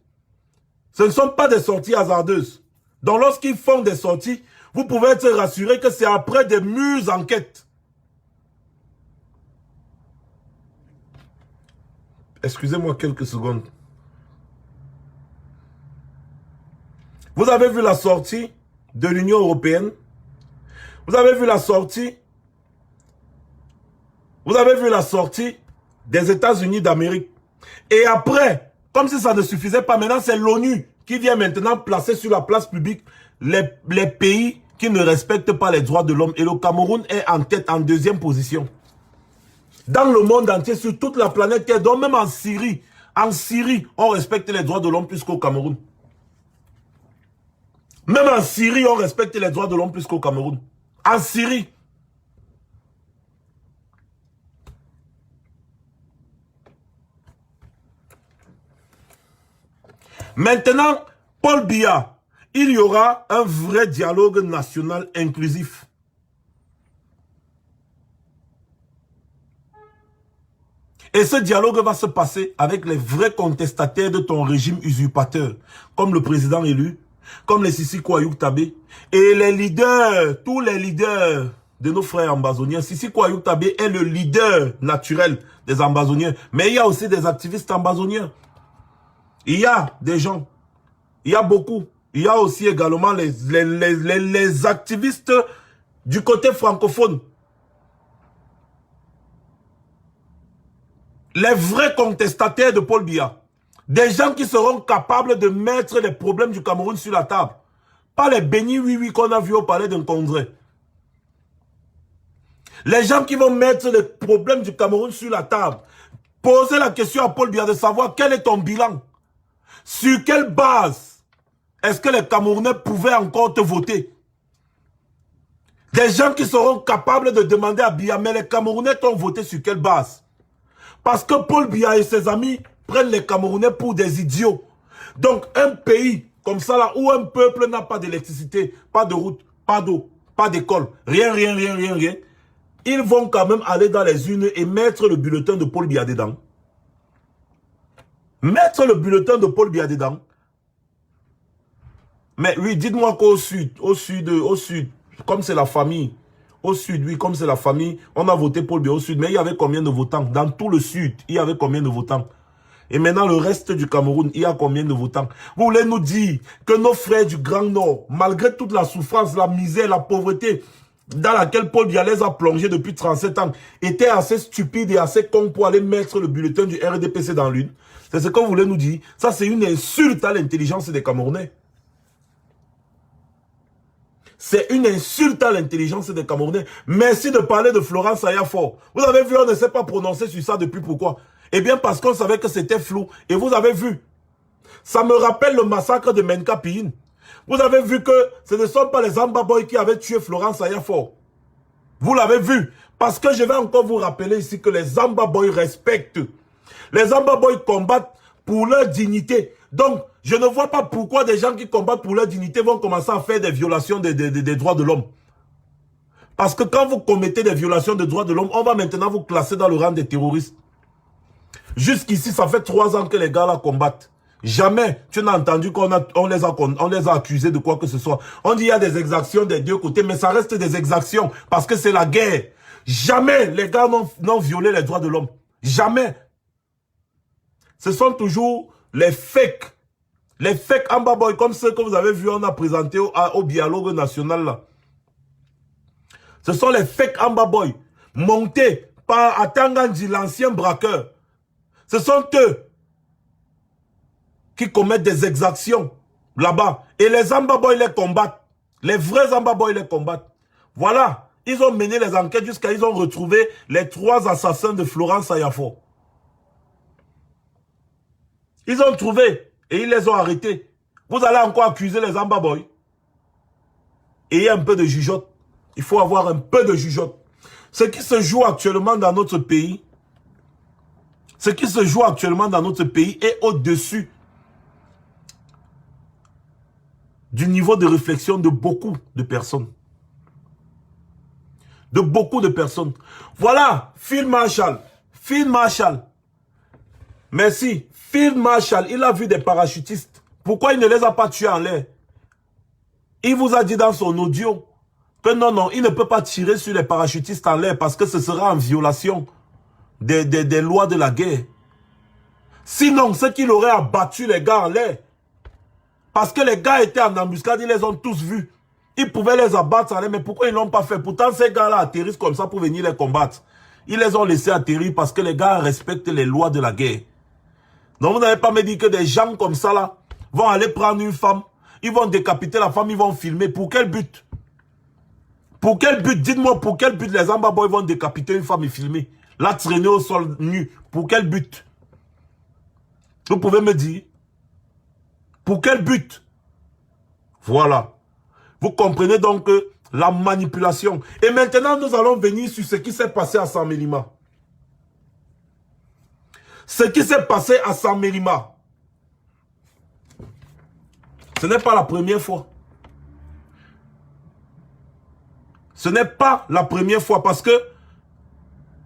Ce ne sont pas des sorties hasardeuses. Donc lorsqu'ils font des sorties, vous pouvez être rassuré que c'est après des mûres enquêtes. Excusez-moi quelques secondes. Vous avez vu la sortie de l'Union européenne. Vous avez vu la sortie. Vous avez vu la sortie des États-Unis d'Amérique. Et après, comme si ça ne suffisait pas, maintenant c'est l'ONU qui vient maintenant placer sur la place publique les pays qui ne respectent pas les droits de l'homme. Et le Cameroun est en tête, en deuxième position. Dans le monde entier, sur toute la planète Terre, donc même en Syrie, on respecte les droits de l'homme plus qu'au Cameroun. Même en Syrie, on respecte les droits de l'homme plus qu'au Cameroun. En Syrie. Maintenant, Paul Biya, il y aura un vrai dialogue national inclusif. Et ce dialogue va se passer avec les vrais contestataires de ton régime usurpateur, comme le président élu, comme les Sissi Kouayouk Tabé, et les leaders, tous les leaders de nos frères ambazoniens. Sissi Kouayouk Tabé est le leader naturel des ambazoniens, mais il y a aussi des activistes ambazoniens. Il y a des gens, il y a beaucoup. Il y a aussi également les activistes du côté francophone. Les vrais contestataires de Paul Biya. Des gens qui seront capables de mettre les problèmes du Cameroun sur la table. Pas les bénis oui qu'on a vu au palais d'un congrès. Les gens qui vont mettre les problèmes du Cameroun sur la table. Poser la question à Paul Biya de savoir quel est ton bilan. Sur quelle base est-ce que les Camerounais pouvaient encore te voter? Des gens qui seront capables de demander à Biya, mais les Camerounais t'ont voté sur quelle base? Parce que Paul Biya et ses amis prennent les Camerounais pour des idiots. Donc un pays comme ça là, où un peuple n'a pas d'électricité, pas de route, pas d'eau, pas d'école, rien. Ils vont quand même aller dans les urnes et mettre le bulletin de Paul Biya dedans. Mettre le bulletin de Paul Biya dedans. Mais oui, dites-moi qu'au sud, comme c'est la famille, au sud, oui, comme c'est la famille, on a voté Paul Biya au sud, mais il y avait combien de votants? Dans tout le sud, il y avait combien de votants? Et maintenant, le reste du Cameroun, il y a combien de votants? Vous voulez nous dire que nos frères du Grand Nord, malgré toute la souffrance, la misère, la pauvreté, dans laquelle Paul Biya les a plongés depuis 37 ans, étaient assez stupides et assez cons pour aller mettre le bulletin du RDPC dans l'une? C'est ce que vous voulez nous dire? Ça, c'est une insulte à l'intelligence des Camerounais. C'est une insulte à l'intelligence des Camerounais. Merci de parler de Florence Ayafor. Vous avez vu, on ne s'est pas prononcé sur ça depuis pourquoi? Eh bien, parce qu'on savait que c'était flou. Et vous avez vu. Ça me rappelle le massacre de Menka Piyin. Vous avez vu que ce ne sont pas les Amba Boy qui avaient tué Florence Ayafor. Vous l'avez vu. Parce que je vais encore vous rappeler ici que les Amba Boy respectent. Les Amba Boy combattent pour leur dignité. Donc, je ne vois pas pourquoi des gens qui combattent pour leur dignité vont commencer à faire des violations des droits de l'homme. Parce que quand vous commettez des violations des droits de l'homme, on va maintenant vous classer dans le rang des terroristes. Jusqu'ici, ça fait 3 ans que les gars là combattent. Jamais tu n'as entendu qu'on les a accusés de quoi que ce soit. On dit qu'il y a des exactions des deux côtés, mais ça reste des exactions parce que c'est la guerre. Jamais les gars n'ont violé les droits de l'homme. Jamais. ce sont toujours les fakes. Les fakes Amba Boy, comme ceux que vous avez vu, on a présenté au dialogue national là. Ce sont les fakes Amba Boy, montés par Atangandji, l'ancien braqueur. Ce sont eux qui commettent des exactions là-bas. Et les Amba Boy les combattent. Les vrais Amba Boy les combattent. Voilà. Ils ont mené les enquêtes jusqu'à ils ont retrouvé les 3 assassins de Florence Ayafo. Ils ont trouvé et ils les ont arrêtés. Vous allez encore accuser les Amba Boy. Ayez un peu de jugeote. Il faut avoir un peu de jugeote. Ce qui se joue actuellement dans notre pays, est au-dessus du niveau de réflexion de beaucoup de personnes. Voilà, Field Marshal. Merci. Field Marshal, il a vu des parachutistes. Pourquoi il ne les a pas tués en l'air? Il vous a dit dans son audio que non, il ne peut pas tirer sur les parachutistes en l'air parce que ce sera en violation des lois de la guerre. Sinon, c'est qu'il aurait abattu les gars en l'air. Parce que les gars étaient en embuscade, ils les ont tous vus. Ils pouvaient les abattre en l'air, mais pourquoi ils ne l'ont pas fait? Pourtant, ces gars-là atterrissent comme ça pour venir les combattre. Ils les ont laissés atterrir parce que les gars respectent les lois de la guerre. Donc, vous n'avez pas me dit que des gens comme ça, là, vont aller prendre une femme, ils vont décapiter la femme, ils vont filmer. Pour quel but? Pour quel but? Dites-moi pour quel but les Amba Boy vont décapiter une femme et filmer? La traîner au sol nu. Pour quel but? Vous pouvez me dire? Pour quel but? Voilà. Vous comprenez donc la manipulation. Et maintenant, nous allons venir sur ce qui s'est passé à Samélima. Ce qui s'est passé à Samélima. Ce n'est pas la première fois. Ce n'est pas la première fois parce que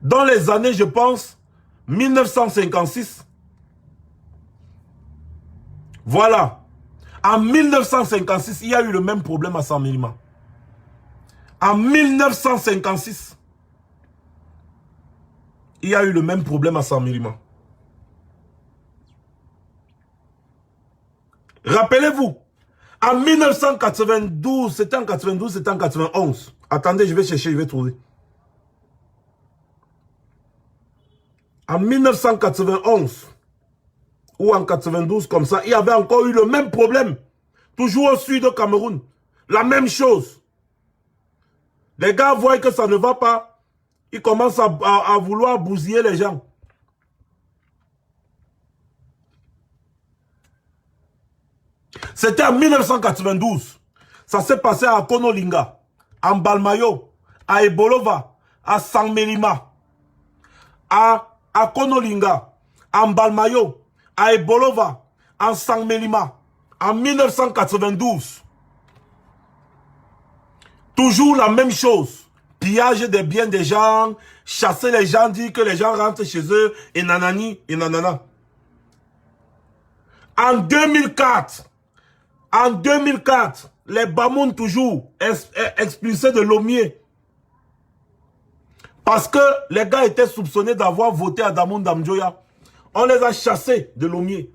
dans les années, je pense, 1956, voilà, en 1956, il y a eu le même problème à Samélima. En 1956, il y a eu le même problème à Samélima. Rappelez-vous, en 1992, c'était en 92, c'était en 91. Attendez, je vais chercher, je vais trouver. En 1991 ou en 92 comme ça, il y avait encore eu le même problème. Toujours au sud du Cameroun. La même chose. Les gars voient que ça ne va pas. Ils commencent à vouloir bousiller les gens. C'était en 1992. Ça s'est passé à Konolinga, à Mbalmayo, à Ebolova, à Samélima, à Konolinga, à Mbalmayo, à Ebolova, à Samélima, en 1992. Toujours la même chose. Pillage des biens des gens, chasser les gens, dire que les gens rentrent chez eux, et nanani, et nanana. En 2004, les Bamoun toujours expulsés de Lomé. Parce que les gars étaient soupçonnés d'avoir voté à Damoun Damjoya. On les a chassés de Lomé.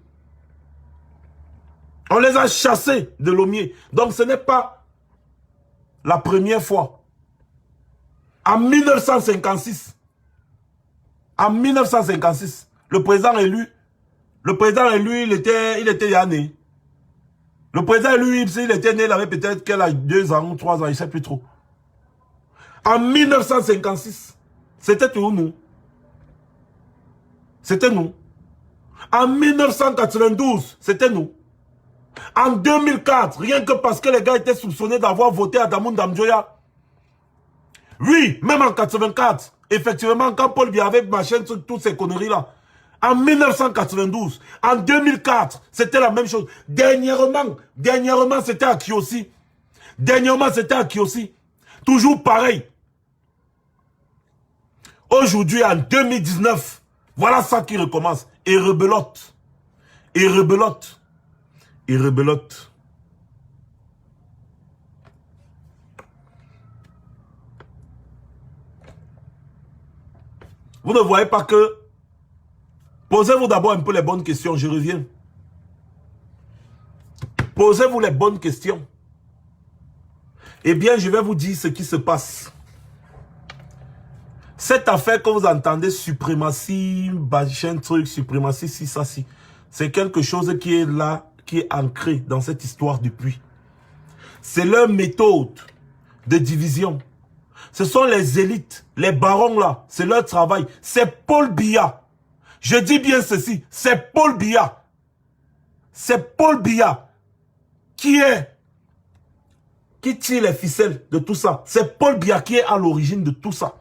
On les a chassés de Lomé. Donc ce n'est pas la première fois. En 1956, le président élu, il était Yanné. Le président, lui, il était né, il avait peut-être 2 ans ou 3 ans, je ne sais plus trop. En 1956, c'était toujours nous. C'était nous. En 1992, c'était nous. En 2004, rien que parce que les gars étaient soupçonnés d'avoir voté à Damoun Damjoya. Oui, même en 84, effectivement, quand Paul Biya avait marché sur toutes ces conneries-là. En 1992, en 2004, c'était la même chose. Dernièrement, c'était à Kiossi. Toujours pareil. Aujourd'hui, en 2019, voilà ça qui recommence. Et rebelote. Vous ne voyez pas que Posez-vous d'abord un peu les bonnes questions, je reviens. Posez-vous les bonnes questions. Eh bien, je vais vous dire ce qui se passe. Cette affaire que vous entendez, suprématie, machin truc, suprématie, si, ça, si, c'est quelque chose qui est là, qui est ancré dans cette histoire depuis. C'est leur méthode de division. Ce sont les élites, les barons là, c'est leur travail. C'est Paul Biya. Je dis bien ceci, c'est Paul Biya. C'est Paul Biya qui tire les ficelles de tout ça. C'est Paul Biya qui est à l'origine de tout ça.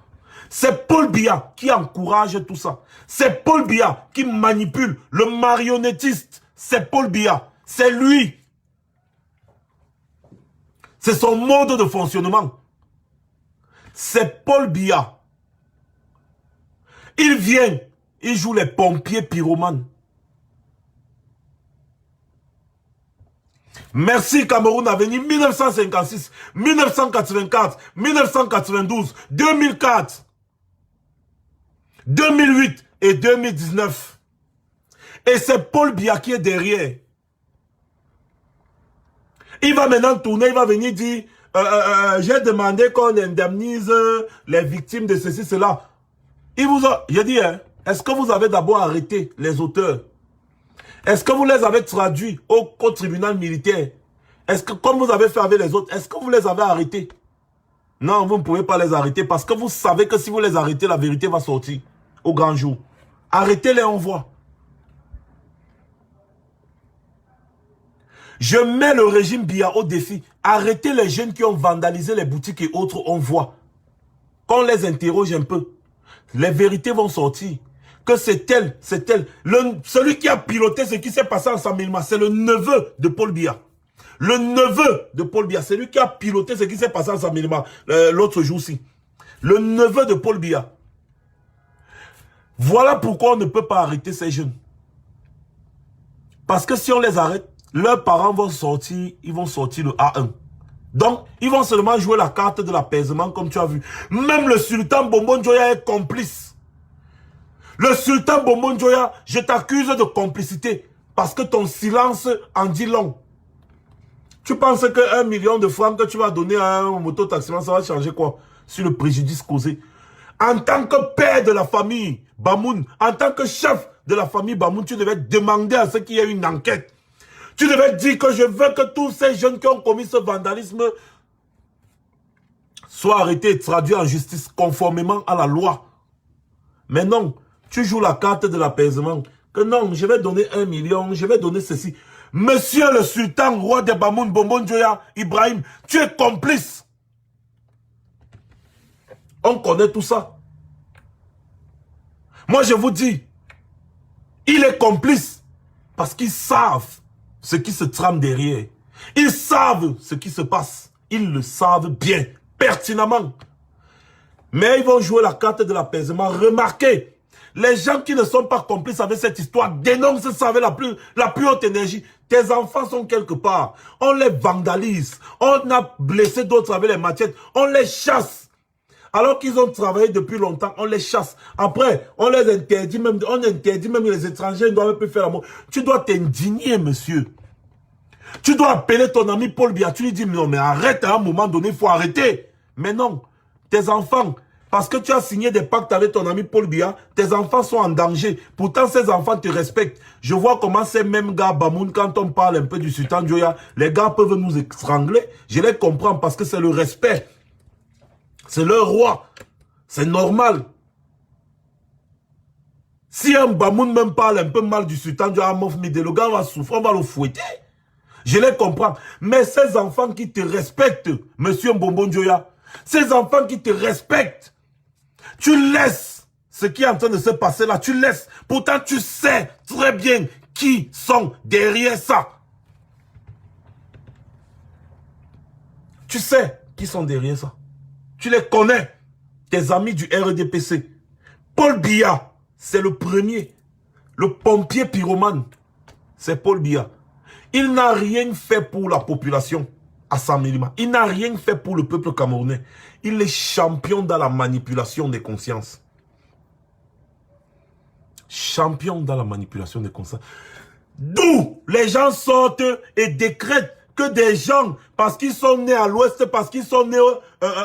C'est Paul Biya qui encourage tout ça. C'est Paul Biya qui manipule le marionnettiste. C'est Paul Biya. C'est lui. C'est son mode de fonctionnement. C'est Paul Biya. Il vient, il joue les pompiers pyromanes. Merci Cameroun Avenir, 1956, 1984, 1992, 2004, 2008 et 2019. Et c'est Paul Biya qui est derrière. Il va maintenant tourner, il va venir dire, j'ai demandé qu'on indemnise les victimes de ceci, cela. Il vous a, j'ai dit, hein, est-ce que vous avez d'abord arrêté les auteurs? Est-ce que vous les avez traduits au tribunal militaire? Est-ce que, comme vous avez fait avec les autres, est-ce que vous les avez arrêtés? Non, vous ne pouvez pas les arrêter parce que vous savez que si vous les arrêtez, la vérité va sortir au grand jour. Arrêtez-les, on voit. Je mets le régime Biya au défi. Arrêtez les jeunes qui ont vandalisé les boutiques et autres, on voit. Qu'on les interroge un peu. Les vérités vont sortir. Que c'est tel, c'est tel. Celui qui a piloté ce qui s'est passé en Samilma, c'est le neveu de Paul Biya. Le neveu de Paul Biya, c'est lui qui a piloté ce qui s'est passé en Samilma l'autre jour-ci. Le neveu de Paul Biya. Voilà pourquoi on ne peut pas arrêter ces jeunes. Parce que si on les arrête, leurs parents vont sortir, ils vont sortir le A1. Donc, ils vont seulement jouer la carte de l'apaisement comme tu as vu. Même le sultan Bombon Joya est complice. Le sultan Bombon Joya, je t'accuse de complicité parce que ton silence en dit long. Tu penses que 1 million de francs que tu vas donner à un mototaximan, ça va changer quoi sur le préjudice causé? En tant que père de la famille Bamoun, en tant que chef de la famille Bamoun, tu devais demander à ce qu'il y ait une enquête. Tu devais dire que je veux que tous ces jeunes qui ont commis ce vandalisme soient arrêtés et traduits en justice conformément à la loi. Mais non, tu joues la carte de l'apaisement. Que non, je vais donner 1 million, je vais donner ceci. Monsieur le sultan, roi de Bamoun, Bombon Joya, Ibrahim, tu es complice. On connaît tout ça. Moi, je vous dis, il est complice parce qu'ils savent ce qui se trame derrière. Ils savent ce qui se passe. Ils le savent bien, pertinemment. Mais ils vont jouer la carte de l'apaisement. Remarquez, les gens qui ne sont pas complices avec cette histoire dénoncent ça avec la plus haute énergie. Tes enfants sont quelque part. On les vandalise. On a blessé d'autres avec les machettes. On les chasse. Alors qu'ils ont travaillé depuis longtemps, on les chasse. Après, on les interdit même, les étrangers ne doivent plus faire l'amour. Tu dois t'indigner, monsieur. Tu dois appeler ton ami Paul Biya. Tu lui dis, non, mais arrête, à un moment donné, il faut arrêter. Mais non, tes enfants, parce que tu as signé des pactes avec ton ami Paul Biya, tes enfants sont en danger. Pourtant, ces enfants te respectent. Je vois comment ces mêmes gars, Bamoun, quand on parle un peu du sultan Joya, les gars peuvent nous étrangler. Je les comprends parce que c'est le respect. C'est leur roi. C'est normal. Si un Bamoun même parle un peu mal du sultan Joya Mofmide, le gars va souffrir, on va le fouetter. Je les comprends. Mais ces enfants qui te respectent, monsieur Bombon Joya, ces enfants qui te respectent, tu laisses ce qui est en train de se passer là, tu laisses. Pourtant, tu sais très bien qui sont derrière ça. Tu sais qui sont derrière ça. Tu les connais, tes amis du RDPC. Paul Biya, c'est le premier. Le pompier pyromane, c'est Paul Biya. Il n'a rien fait pour la population à Samilima. Il n'a rien fait pour le peuple camerounais. Il est champion dans la manipulation des consciences. Champion dans la manipulation des constats. D'où les gens sortent et décrètent que des gens, parce qu'ils sont nés à l'ouest, parce qu'ils sont nés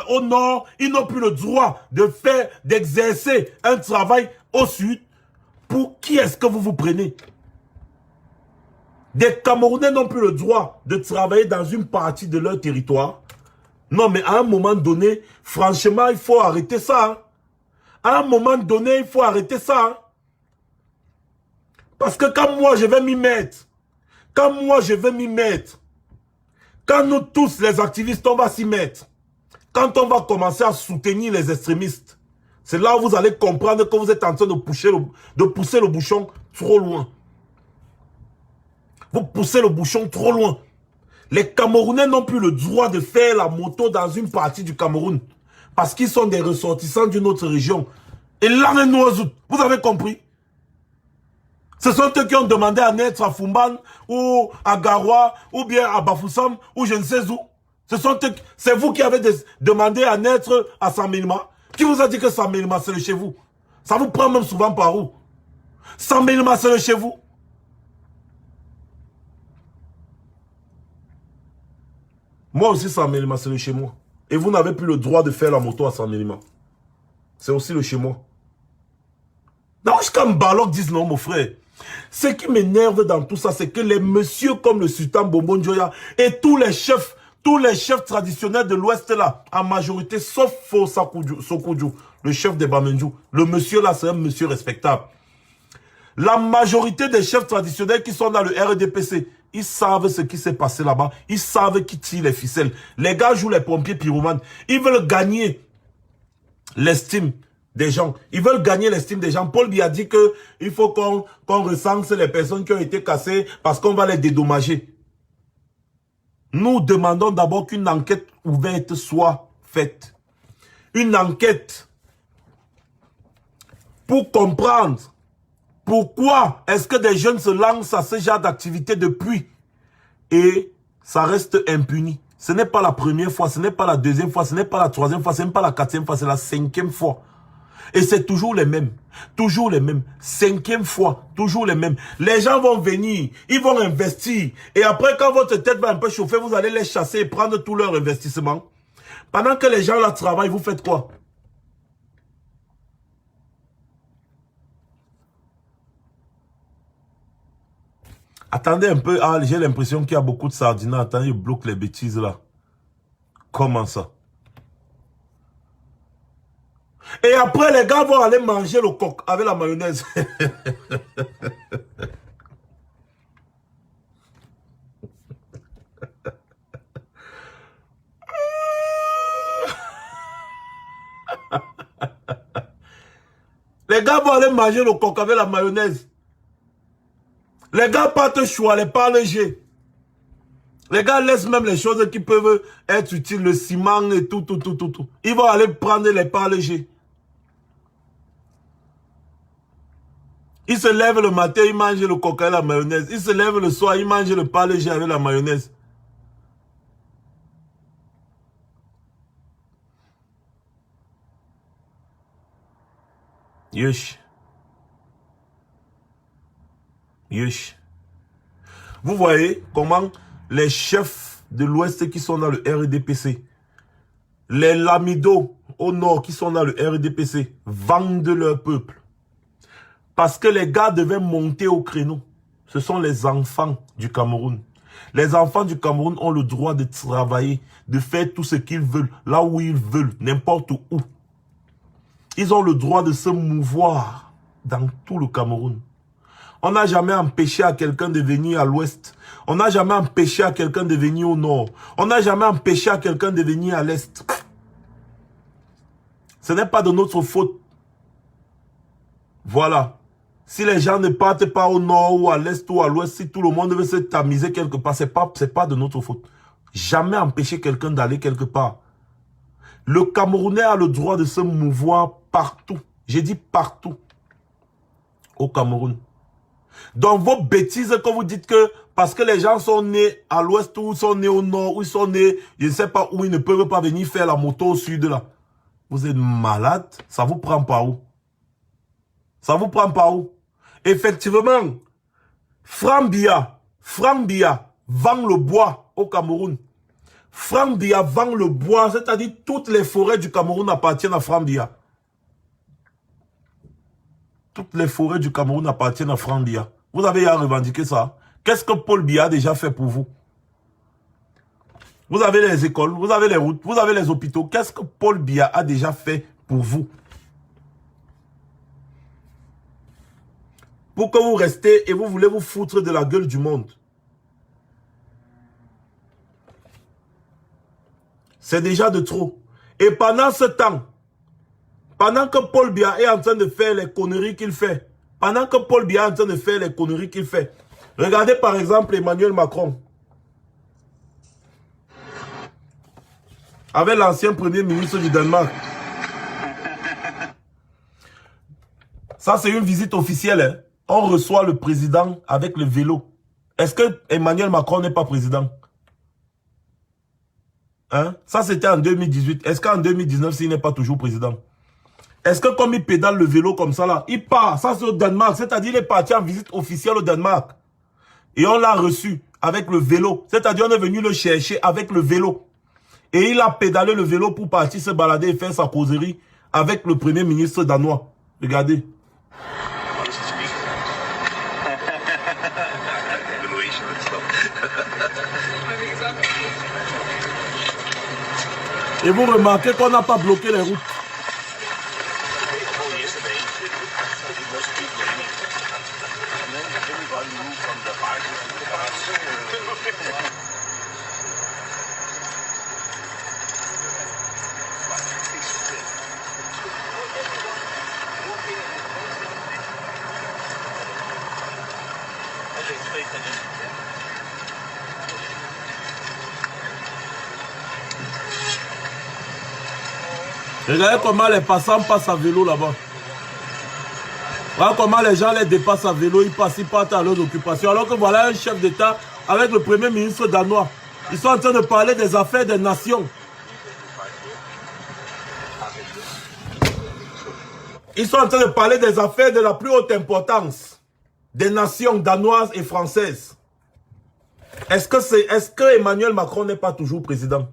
au nord, ils n'ont plus le droit de faire, d'exercer un travail au sud. Pour qui est-ce que vous vous prenez? Des Camerounais n'ont plus le droit de travailler dans une partie de leur territoire. Non, mais à un moment donné, franchement, il faut arrêter ça. Hein. À un moment donné, il faut arrêter ça. Hein. Parce que quand moi, je vais m'y mettre, quand nous tous, les activistes, on va s'y mettre, quand on va commencer à soutenir les extrémistes, c'est là où vous allez comprendre que vous êtes en train de pousser le bouchon trop loin. Vous poussez le bouchon trop loin. Les Camerounais n'ont plus le droit de faire la moto dans une partie du Cameroun. Parce qu'ils sont des ressortissants d'une autre région. Et là, vous avez compris? Ce sont eux qui ont demandé à naître à Fumban, ou à Garoua, ou bien à Bafoussam, ou je ne sais où. C'est vous qui avez demandé à naître à Saint-Mélima. Qui vous a dit que Saint-Mélima, c'est le chez vous? Ça vous prend même souvent par où? Saint-Mélima, c'est le chez vous? Moi aussi, Saint-Mélima, c'est le chez moi. Et vous n'avez plus le droit de faire la moto à Saint-Mélima. C'est aussi le chez moi. Non, jusqu'à Mbalok disent non, mon frère. Ce qui m'énerve dans tout ça, c'est que les messieurs comme le sultan Bombo Njoya et tous les chefs traditionnels de l'Ouest là, en majorité, sauf Fo Sokudju, le chef des Bamenju, le monsieur là, c'est un monsieur respectable. La majorité des chefs traditionnels qui sont dans le RDPC, ils savent ce qui s'est passé là-bas. Ils savent qui tire les ficelles. Les gars jouent les pompiers pyromanes. Ils veulent gagner l'estime des gens. Ils veulent gagner l'estime des gens. Paul Biya a dit qu'il faut qu'on recense les personnes qui ont été cassées parce qu'on va les dédommager. Nous demandons d'abord qu'une enquête ouverte soit faite. Une enquête pour comprendre pourquoi est-ce que des jeunes se lancent à ce genre d'activité depuis et ça reste impuni. Ce n'est pas la première fois, ce n'est pas la deuxième fois, ce n'est pas la troisième fois, ce n'est pas la quatrième fois, c'est la cinquième fois. Et c'est toujours les mêmes. Toujours les mêmes. Cinquième fois, toujours les mêmes. Les gens vont venir, ils vont investir. Et après, quand votre tête va un peu chauffer, vous allez les chasser et prendre tout leur investissement. Pendant que les gens là travaillent, vous faites quoi? Attendez un peu. Ah, j'ai l'impression qu'il y a beaucoup de sardines. Attendez, ils bloquent les bêtises là. Comment ça? Et après, les gars vont aller manger le coq avec la mayonnaise. Les gars vont aller manger le coq avec la mayonnaise. Les gars partent choix, pas léger. Les gars laissent même les choses qui peuvent être utiles, le ciment et tout. Ils vont aller prendre les pas légers. Ils se lèvent le matin, ils mangent le coq avec la mayonnaise. Ils se lèvent le soir, ils mangent le pas léger avec la mayonnaise. Yush. Yush. Vous voyez comment les chefs de l'Ouest qui sont dans le RDPC, les lamidos au nord qui sont dans le RDPC, vendent leur peuple. Parce que les gars devaient monter au créneau. Ce sont les enfants du Cameroun. Les enfants du Cameroun ont le droit de travailler, de faire tout ce qu'ils veulent, là où ils veulent, n'importe où. Ils ont le droit de se mouvoir dans tout le Cameroun. On n'a jamais empêché à quelqu'un de venir à l'ouest. On n'a jamais empêché à quelqu'un de venir au nord. On n'a jamais empêché à quelqu'un de venir à l'est. Ce n'est pas de notre faute. Voilà. Si les gens ne partent pas au nord ou à l'est ou à l'ouest, si tout le monde veut se tamiser quelque part, c'est pas de notre faute. Jamais empêcher quelqu'un d'aller quelque part. Le Camerounais a le droit de se mouvoir partout. J'ai dit partout. Au Cameroun. Donc vos bêtises que vous dites que parce que les gens sont nés à l'ouest ou sont nés au nord ou ils sont nés, je ne sais pas où, ils ne peuvent pas venir faire la moto au sud là. Vous êtes malade, ça vous prend par où? Ça vous prend par où? effectivement, Franck Biya vend le bois au Cameroun. Franck Biya vend le bois, c'est-à-dire toutes les forêts du Cameroun appartiennent à Franck Biya. Toutes les forêts du Cameroun appartiennent à Franck Biya. Vous avez à revendiquer ça. Qu'est-ce que Paul Biya a déjà fait pour vous? Vous avez les écoles, vous avez les routes, vous avez les hôpitaux. Qu'est-ce que Paul Biya a déjà fait pour vous? Pour que vous restez et vous voulez vous foutre de la gueule du monde. C'est déjà de trop. Et pendant ce temps, pendant que Paul Biya est en train de faire les conneries qu'il fait, regardez par exemple Emmanuel Macron, avec l'ancien premier ministre du Danemark. Ça, c'est une visite officielle. Hein. On reçoit le président avec le vélo. Est-ce que Emmanuel Macron n'est pas président? Hein? Ça, c'était en 2018. Est-ce qu'en 2019, s'il n'est pas toujours président? Est-ce que comme il pédale le vélo comme ça, là, il part, ça c'est au Danemark, c'est-à-dire il est parti en visite officielle au Danemark. Et on l'a reçu avec le vélo. C'est-à-dire on est venu le chercher avec le vélo. Et il a pédalé le vélo pour partir se balader et faire sa causerie avec le premier ministre danois. Regardez. Et vous remarquez qu'on n'a pas bloqué les routes. Regardez comment les passants passent à vélo là-bas. Voilà comment les gens les dépassent à vélo, ils partent à leurs occupations. Alors que voilà un chef d'État avec le premier ministre danois. Ils sont en train de parler des affaires des nations. Ils sont en train de parler des affaires de la plus haute importance. Des nations danoises et françaises. Est-ce que Emmanuel Macron n'est pas toujours président?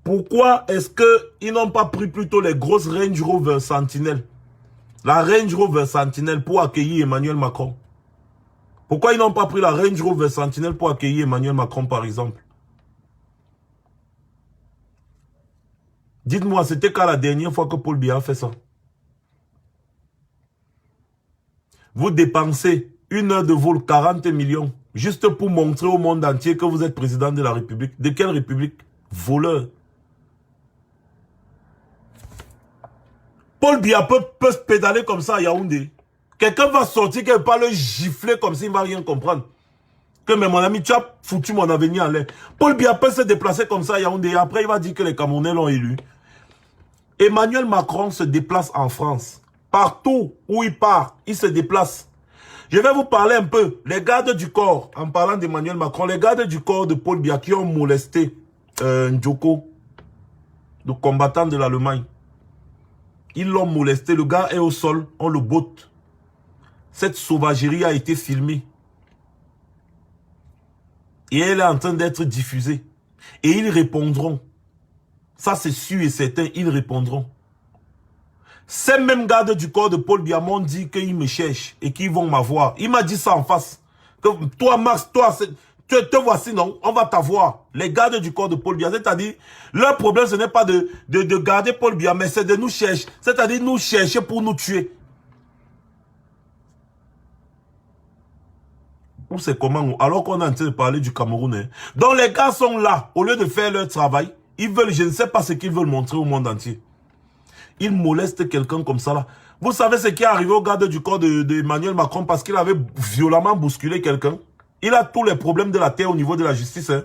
Pourquoi est-ce qu'ils n'ont pas pris plutôt les grosses Range Rover Sentinel? La Range Rover Sentinel pour accueillir Emmanuel Macron. Pourquoi ils n'ont pas pris la Range Rover Sentinel pour accueillir Emmanuel Macron par exemple? Dites-moi, c'était quand la dernière fois que Paul Biya a fait ça? Vous dépensez 1 heure de vol 40 millions juste pour montrer au monde entier que vous êtes président de la République. De quelle République? Voleur. Paul Biya peut se pédaler comme ça à Yaoundé. Quelqu'un va sortir, quelqu'un va le gifler comme ça, il ne va rien comprendre. Que mais mon ami, tu as foutu mon avenir en l'air. Paul Biya peut se déplacer comme ça à Yaoundé. Et après, il va dire que les Camerounais l'ont élu. Emmanuel Macron se déplace en France. Partout où il part, il se déplace. Je vais vous parler un peu. Les gardes du corps, en parlant d'Emmanuel Macron, les gardes du corps de Paul Biya qui ont molesté Ndjoko, le combattant de l'Allemagne. Ils l'ont molesté, le gars est au sol, on le botte. Cette sauvagerie a été filmée. Et elle est en train d'être diffusée. Et ils répondront. Ça c'est sûr et certain, ils répondront. Ces mêmes gardes du corps de Paul Biya m'ont dit qu'ils me cherchent et qu'ils vont m'avoir. Il m'a dit ça en face. Que toi Max, toi, te voici non, on va t'avoir. Les gardes du corps de Paul Biya, c'est-à-dire, leur problème ce n'est pas de garder Paul Biya, mais c'est de nous chercher. C'est-à-dire nous chercher pour nous tuer. Ou c'est comment? Alors qu'on est en train de parler du Cameroun. Hein. Donc les gars sont là, au lieu de faire leur travail, ils veulent, je ne sais pas ce qu'ils veulent montrer au monde entier. Ils molestent quelqu'un comme ça là. Vous savez ce qui est arrivé au garde du corps d'Emmanuel Macron parce qu'il avait violemment bousculé quelqu'un? Il a tous les problèmes de la terre au niveau de la justice. Hein.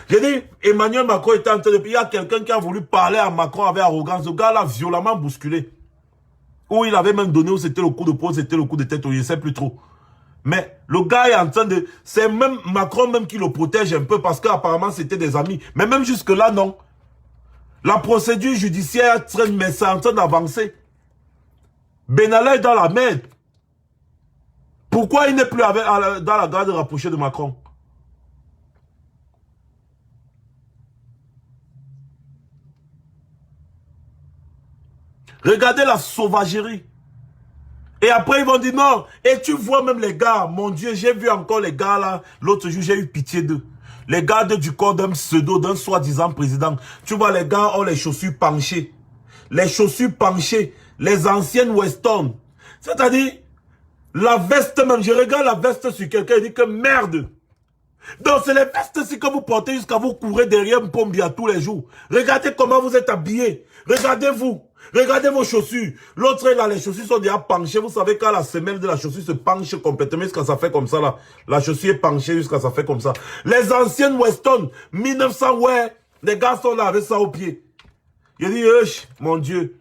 J'ai dit, Emmanuel Macron était en train de... Il y a quelqu'un qui a voulu parler à Macron avec arrogance. Le gars l'a violemment bousculé. Ou il avait même donné, ou c'était le coup de poing, c'était le coup de tête, ou je ne sais plus trop. Mais le gars est en train de... C'est même Macron même qui le protège un peu parce qu'apparemment c'était des amis. Mais même jusque-là, non. La procédure judiciaire traîne, mais c'est en train d'avancer. Benalla est dans la merde. Pourquoi il n'est plus dans la garde rapprochée de Macron? Regardez la sauvagerie. Et après, ils vont dire non. Et tu vois même les gars, mon Dieu, j'ai vu encore les gars là. L'autre jour, j'ai eu pitié d'eux. Les gardes du corps d'un pseudo, d'un soi-disant président. Tu vois, les gars ont les chaussures penchées. Les chaussures penchées. Les anciennes Weston. C'est-à-dire, la veste même. Je regarde la veste sur quelqu'un et dis que merde. Donc, c'est les vestes que vous portez jusqu'à vous courir derrière une pompe tous les jours. Regardez comment vous êtes habillés. Regardez-vous. Regardez vos chaussures. L'autre là, les chaussures sont déjà penchées. Vous savez quand la semelle de la chaussure se penche complètement jusqu'à ça fait comme ça là. La chaussure est penchée jusqu'à ça fait comme ça. Les anciennes Weston, 1900, ouais. Les gars sont là avec ça au pied. Il dit, mon Dieu.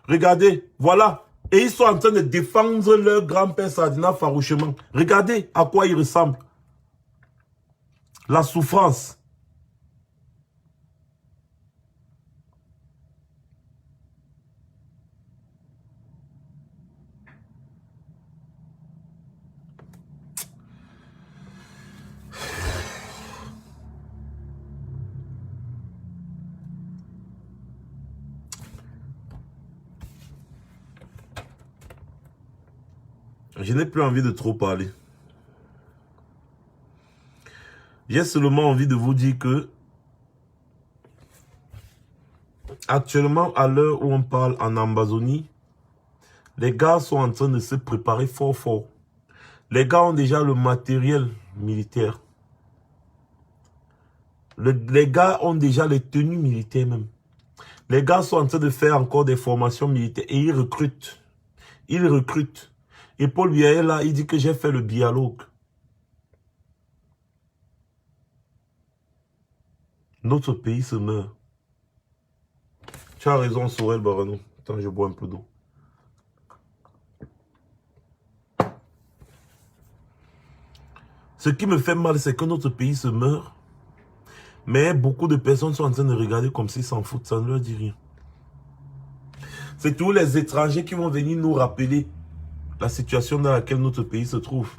Regardez, voilà. Et ils sont en train de défendre leur grand-père Sardina farouchement. Regardez à quoi ils ressemblent. La souffrance. Je n'ai plus envie de trop parler. J'ai seulement envie de vous dire que actuellement, à l'heure où on parle en Amazonie, les gars sont en train de se préparer fort. Les gars ont déjà le matériel militaire. Les gars ont déjà les tenues militaires même. Les gars sont en train de faire encore des formations militaires et ils recrutent. Ils recrutent. Et Paul Biya là, il dit que j'ai fait le dialogue. Notre pays se meurt. Tu as raison, Sorel Barano. Attends, je bois un peu d'eau. Ce qui me fait mal, c'est que notre pays se meurt. Mais beaucoup de personnes sont en train de regarder comme s'ils s'en foutent. Ça ne leur dit rien. C'est tous les étrangers qui vont venir nous rappeler la situation dans laquelle notre pays se trouve.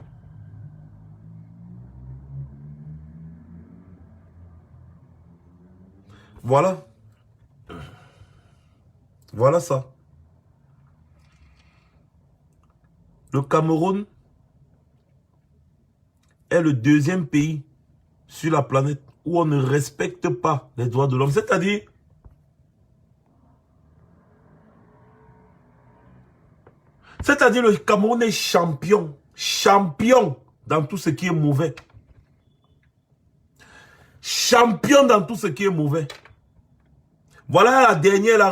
Voilà. Voilà ça. Le Cameroun est le deuxième pays sur la planète où on ne respecte pas les droits de l'homme. C'est-à-dire, le Cameroun est champion. Champion dans tout ce qui est mauvais. Champion dans tout ce qui est mauvais. Voilà la dernière, la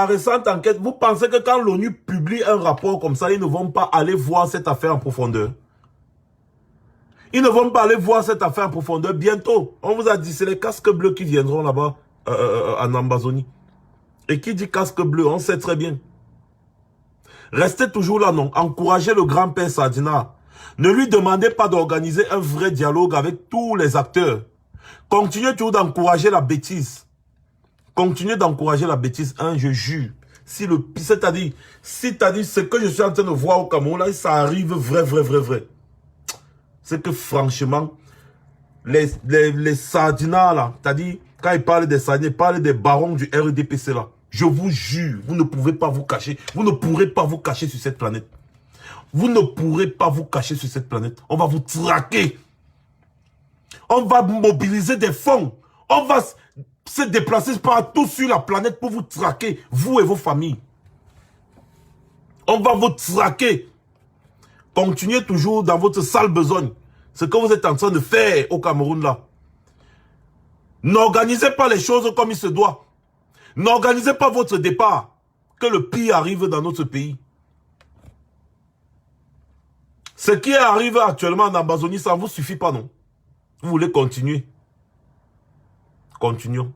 récente enquête. Vous pensez que quand l'ONU publie un rapport comme ça, ils ne vont pas aller voir cette affaire en profondeur? Ils ne vont pas aller voir cette affaire en profondeur. Bientôt, on vous a dit, c'est les casques bleus qui viendront là-bas en Amazonie. Et qui dit casque bleu, on sait très bien. Restez toujours là, non. Encouragez le grand-père Sardina. Ne lui demandez pas d'organiser un vrai dialogue avec tous les acteurs. Continuez toujours d'encourager la bêtise. Continuez d'encourager la bêtise. Je jure. C'est-à-dire, ce que je suis en train de voir au Cameroun, là, ça arrive vrai. C'est que franchement, les Sardinas, là, c'est-à-dire, quand ils parlent des Sardinas, ils parlent des barons du RDPC, là. Je vous jure, vous ne pouvez pas vous cacher. Vous ne pourrez pas vous cacher sur cette planète. Vous ne pourrez pas vous cacher sur cette planète. On va vous traquer. On va mobiliser des fonds. On va se déplacer partout sur la planète pour vous traquer, vous et vos familles. On va vous traquer. Continuez toujours dans votre sale besogne. Ce que vous êtes en train de faire au Cameroun là. N'organisez pas les choses comme il se doit. N'organisez pas votre départ. Que le pire arrive dans notre pays. Ce qui arrive actuellement en Amazonie, ça ne vous suffit pas, non? Vous voulez continuer? Continuons.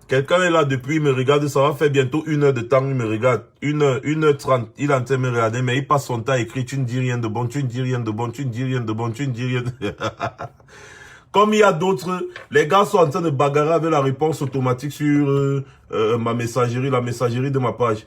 Quelqu'un est là depuis, il me regarde, ça va faire bientôt 1 heure de temps, il me regarde. 1h30, il est en train de me regarder, mais il passe son temps à écrire, tu ne dis rien de bon, tu ne dis rien de bon, tu ne dis rien de bon, tu ne dis rien de... Comme il y a d'autres, les gars sont en train de bagarrer avec la réponse automatique sur ma messagerie, la messagerie de ma page.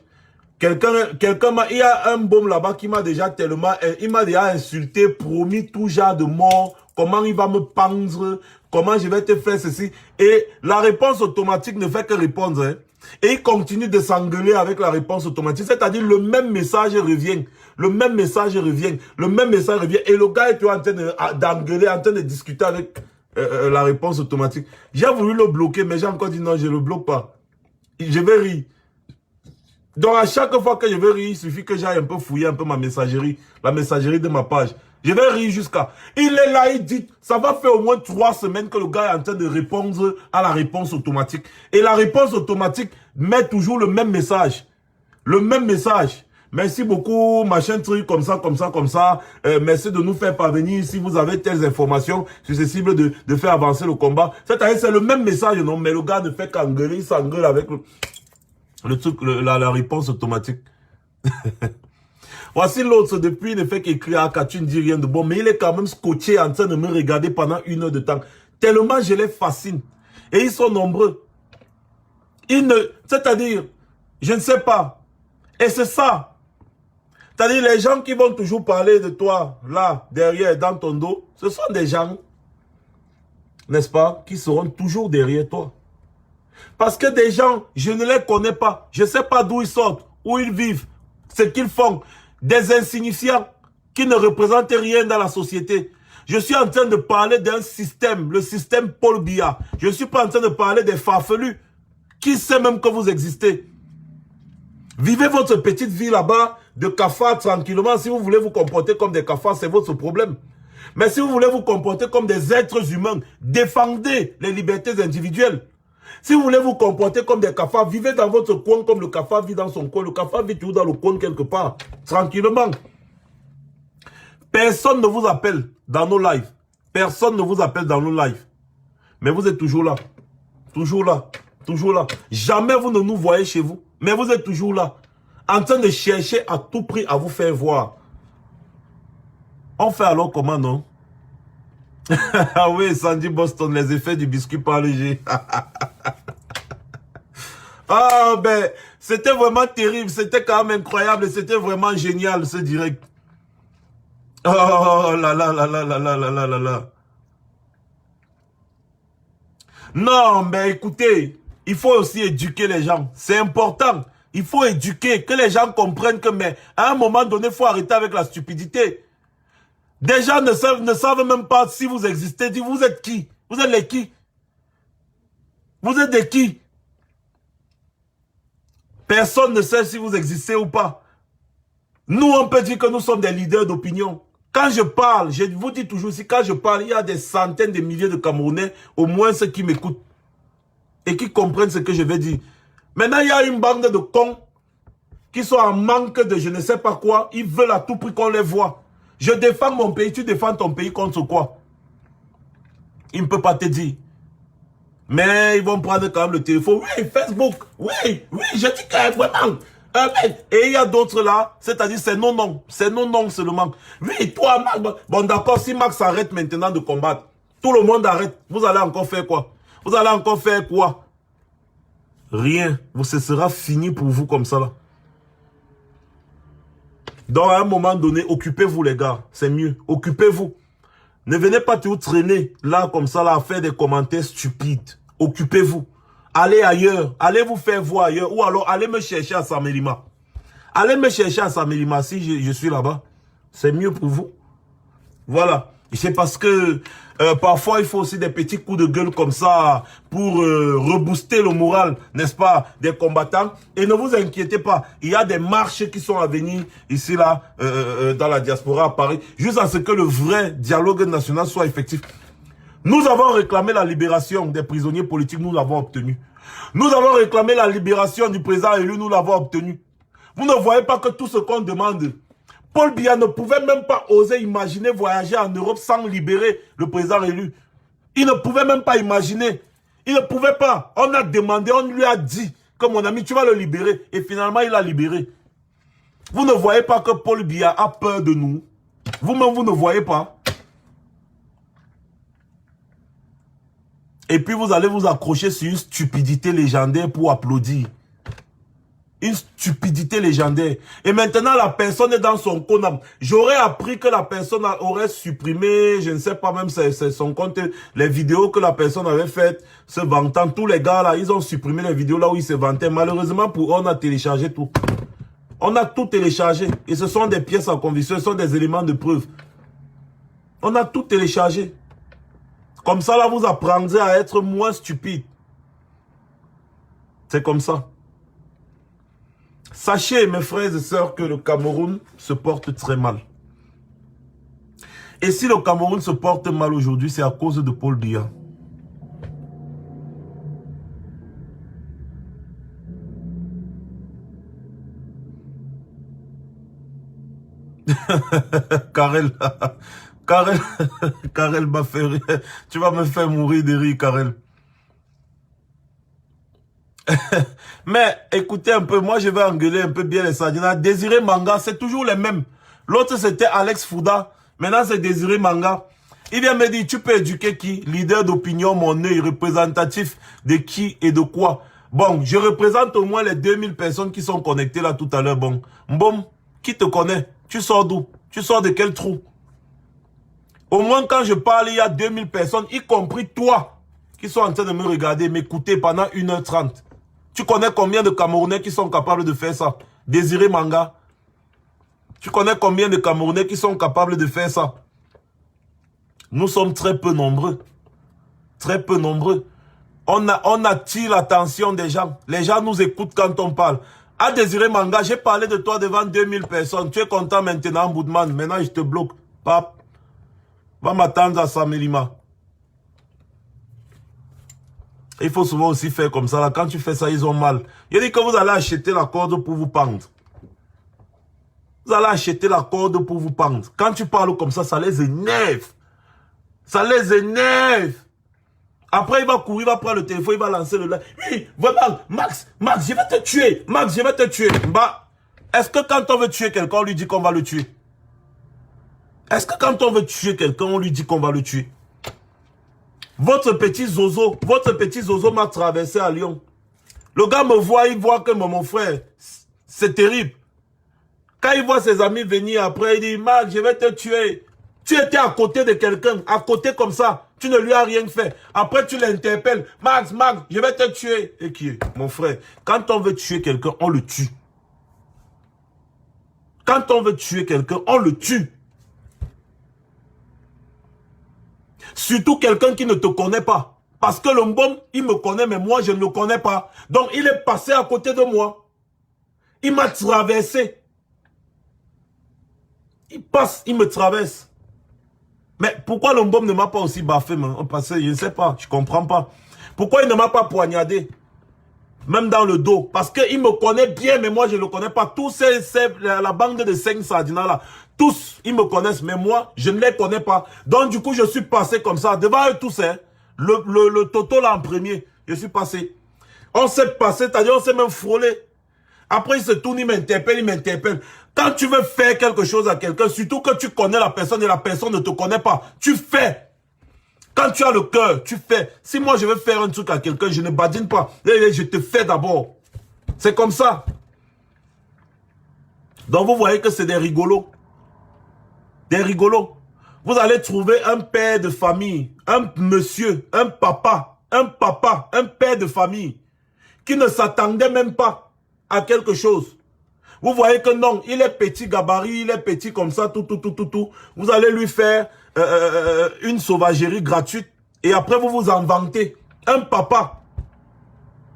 Il y a un baume là-bas qui m'a déjà tellement, il m'a déjà insulté, promis tout genre de mort, comment il va me pendre, comment je vais te faire ceci. Et la réponse automatique ne fait que répondre. Hein. Et il continue de s'engueuler avec la réponse automatique. C'est-à-dire le même message revient. Le même message revient. Le même message revient. Et le gars est en train d'engueuler, en train de discuter avec la réponse automatique. J'ai voulu le bloquer, mais j'ai encore dit non, je ne le bloque pas. Je vais rire. Donc à chaque fois que je vais rire, il suffit que j'aille un peu fouiller un peu ma messagerie, la messagerie de ma page. Je vais rire jusqu'à... Il est là, il dit, ça va faire au moins 3 semaines que le gars est en train de répondre à la réponse automatique. Et la réponse automatique met toujours le même message. Le même message. Merci beaucoup, machin truc, comme ça, comme ça, comme ça. Merci de nous faire parvenir si vous avez telles informations susceptibles de faire avancer le combat. C'est-à-dire, c'est le même message, non? Mais le gars ne fait qu'engueuler, il s'engueule avec le truc, la réponse automatique. Voici l'autre, depuis, il ne fait qu'écrire à tu ne dis rien de bon, mais il est quand même scotché en train de me regarder pendant 1 heure de temps. Tellement je les fascine. Et ils sont nombreux. C'est-à-dire, je ne sais pas. Et c'est ça. C'est-à-dire, les gens qui vont toujours parler de toi, là, derrière, dans ton dos, ce sont des gens, n'est-ce pas, qui seront toujours derrière toi. Parce que des gens, je ne les connais pas. Je ne sais pas d'où ils sortent, où ils vivent, ce qu'ils font. Des insignifiants qui ne représentent rien dans la société. Je suis en train de parler d'un système, le système Paul Biya. Je ne suis pas en train de parler des farfelus. Qui sait même que vous existez? Vivez votre petite vie là-bas, de cafards, tranquillement. Si vous voulez vous comporter comme des cafards, c'est votre problème. Mais si vous voulez vous comporter comme des êtres humains, défendez les libertés individuelles. Si vous voulez vous comporter comme des cafards, vivez dans votre coin comme le cafard vit dans son coin. Le cafard vit toujours dans le coin quelque part, tranquillement. Personne ne vous appelle dans nos lives. Personne ne vous appelle dans nos lives. Mais vous êtes toujours là. Toujours là. Toujours là. Jamais vous ne nous voyez chez vous. Mais vous êtes toujours là. En train de chercher à tout prix à vous faire voir. On fait alors comment, non? Ah oui, Sandy Boston, les effets du biscuit par léger. Ah ben, c'était vraiment terrible, c'était quand même incroyable, c'était vraiment génial ce direct. Oh là là là là là là là là là là. Non, mais écoutez, il faut aussi éduquer les gens, c'est important. Il faut éduquer, que les gens comprennent que, mais à un moment donné, il faut arrêter avec la stupidité. Des gens ne savent même pas si vous existez. Dis, vous êtes qui? Vous êtes les qui? Vous êtes des qui? Personne ne sait si vous existez ou pas. Nous, on peut dire que nous sommes des leaders d'opinion. Quand je parle, je vous dis toujours, si quand je parle, il y a des centaines de milliers de Camerounais, au moins ceux qui m'écoutent et qui comprennent ce que je vais dire. Maintenant, il y a une bande de cons qui sont en manque de je ne sais pas quoi. Ils veulent à tout prix qu'on les voit. Je défends mon pays, tu défends ton pays contre quoi? Il ne peut pas te dire. Mais ils vont prendre quand même le téléphone. Oui, Facebook. Oui, je dis que vraiment. Et il y a d'autres là, c'est-à-dire c'est non. C'est non seulement. Oui, toi, Max. Bon, d'accord, si Max arrête maintenant de combattre, tout le monde arrête. Vous allez encore faire quoi? Vous allez encore faire quoi? Rien. Ce sera fini pour vous comme ça là. Donc, à un moment donné, occupez-vous, les gars. C'est mieux. Occupez-vous. Ne venez pas toujours traîner, là, comme ça, là, à faire des commentaires stupides. Occupez-vous. Allez ailleurs. Allez vous faire voir ailleurs. Ou alors, allez me chercher à Samélima. Allez me chercher à Samélima si je suis là-bas. C'est mieux pour vous. Voilà. C'est parce que parfois, il faut aussi des petits coups de gueule comme ça pour rebooster le moral, n'est-ce pas, des combattants. Et ne vous inquiétez pas, il y a des marches qui sont à venir ici, là, dans la diaspora à Paris, juste à ce que le vrai dialogue national soit effectif. Nous avons réclamé la libération des prisonniers politiques, nous l'avons obtenu. Nous avons réclamé la libération du président élu, nous l'avons obtenu. Vous ne voyez pas que tout ce qu'on demande... Paul Biya ne pouvait même pas oser imaginer voyager en Europe sans libérer le président élu. Il ne pouvait même pas imaginer. Il ne pouvait pas. On a demandé, on lui a dit que mon ami, tu vas le libérer. Et finalement, il l'a libéré. Vous ne voyez pas que Paul Biya a peur de nous. Vous-même, vous ne voyez pas. Et puis vous allez vous accrocher sur une stupidité légendaire pour applaudir. Une stupidité légendaire. Et maintenant, la personne est dans son compte. J'aurais appris que la personne aurait supprimé, je ne sais pas même c'est son compte, les vidéos que la personne avait faites, se vantant. Tous les gars là, ils ont supprimé les vidéos là où ils se vantaient. Malheureusement, pour eux, on a téléchargé tout. On a tout téléchargé. Et ce sont des pièces en conviction, ce sont des éléments de preuve. On a tout téléchargé. Comme ça, là, vous apprendrez à être moins stupide. C'est comme ça. Sachez, mes frères et sœurs, que le Cameroun se porte très mal. Et si le Cameroun se porte mal aujourd'hui, c'est à cause de Paul Biya. Karel, Karel m'a fait rire. Tu vas me faire mourir de rire, Karel. Mais écoutez un peu, moi je vais engueuler un peu bien les Sardinats. Désiré Manga, c'est toujours les mêmes. L'autre c'était Alex Fouda, maintenant c'est Désiré Manga. Il vient me dire, tu peux éduquer qui? Leader d'opinion, mon œil, représentatif de qui et de quoi? Bon, je représente au moins les 2000 personnes qui sont connectées là tout à l'heure. Bon, qui te connaît? Tu sors d'où? Tu sors de quel trou? Au moins quand je parle, il y a 2000 personnes, y compris toi, qui sont en train de me regarder, m'écouter pendant 1h30. Tu connais combien de Camerounais qui sont capables de faire ça? Désiré Manga. Tu connais combien de Camerounais qui sont capables de faire ça? Nous sommes très peu nombreux. Très peu nombreux. On attire l'attention des gens. Les gens nous écoutent quand on parle. Ah, Désiré Manga, j'ai parlé de toi devant 2000 personnes. Tu es content maintenant, Boudman. Maintenant, je te bloque. Pape, va m'attendre à Samélima. Il faut souvent aussi faire comme ça. Là. Quand tu fais ça, ils ont mal. Il dit que vous allez acheter la corde pour vous pendre. Vous allez acheter la corde pour vous pendre. Quand tu parles comme ça les énerve. Ça les énerve. Après, il va courir, il va prendre le téléphone, il va lancer le live. Oui, vraiment, Max, je vais te tuer. Max, je vais te tuer. Bah, est-ce que quand on veut tuer quelqu'un, on lui dit qu'on va le tuer? Est-ce que quand on veut tuer quelqu'un, on lui dit qu'on va le tuer? Votre petit zozo m'a traversé à Lyon. Le gars me voit, il voit que mon frère, c'est terrible. Quand il voit ses amis venir après, il dit, Max, je vais te tuer. Tu étais à côté de quelqu'un, à côté comme ça. Tu ne lui as rien fait. Après, tu l'interpelles. Max, je vais te tuer. Et qui est? Mon frère, quand on veut tuer quelqu'un, on le tue. Quand on veut tuer quelqu'un, on le tue. Surtout quelqu'un qui ne te connaît pas. Parce que le Mbom, il me connaît, mais moi, je ne le connais pas. Donc, il est passé à côté de moi. Il m'a traversé. Il passe, il me traverse. Mais pourquoi le Mbom ne m'a pas aussi baffé, parce que je ne sais pas, je ne comprends pas. Pourquoi il ne m'a pas poignardé? Même dans le dos. Parce qu'il me connaît bien, mais moi, je ne le connais pas. Tous la bande de 5 Sardinats là, tous, ils me connaissent, mais moi, je ne les connais pas. Donc, du coup, je suis passé comme ça. Devant eux tous, hein, le Toto là en premier, je suis passé. On s'est passé, c'est-à-dire on s'est même frôlé. Après, il se tourne, il m'interpelle. Quand tu veux faire quelque chose à quelqu'un, surtout que tu connais la personne et la personne ne te connaît pas, tu fais. Quand tu as le cœur, tu fais. Si moi, je veux faire un truc à quelqu'un, je ne badine pas. Je te fais d'abord. C'est comme ça. Donc, vous voyez que c'est des rigolos. Des rigolos. Vous allez trouver un père de famille, un monsieur, un papa, un père de famille, qui ne s'attendait même pas à quelque chose. Vous voyez que non, il est petit gabarit, il est petit comme ça, tout. Vous allez lui faire une sauvagerie gratuite et après vous vous en vantez. Un papa.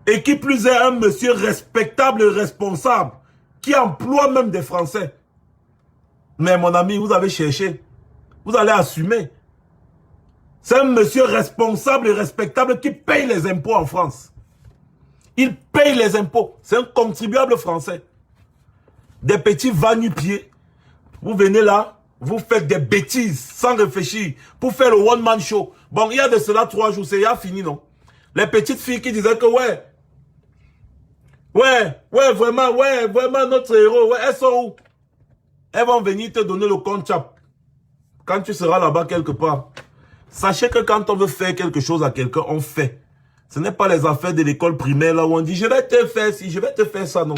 Et qui plus est un monsieur respectable et responsable qui emploie même des Français. Mais mon ami, vous avez cherché. Vous allez assumer. C'est un monsieur responsable et respectable qui paye les impôts en France. Il paye les impôts. C'est un contribuable français. Des petits va-nu-pieds. Vous venez là, vous faites des bêtises sans réfléchir pour faire le one-man show. Bon, il y a de cela 3 jours, c'est fini, non? Les petites filles qui disaient que vraiment, notre héros, elles sont où? Elles vont venir te donner le compte chap. Quand tu seras là-bas quelque part. Sachez que quand on veut faire quelque chose à quelqu'un, on fait. Ce n'est pas les affaires de l'école primaire là où on dit je vais te faire ci, je vais te faire ça, non.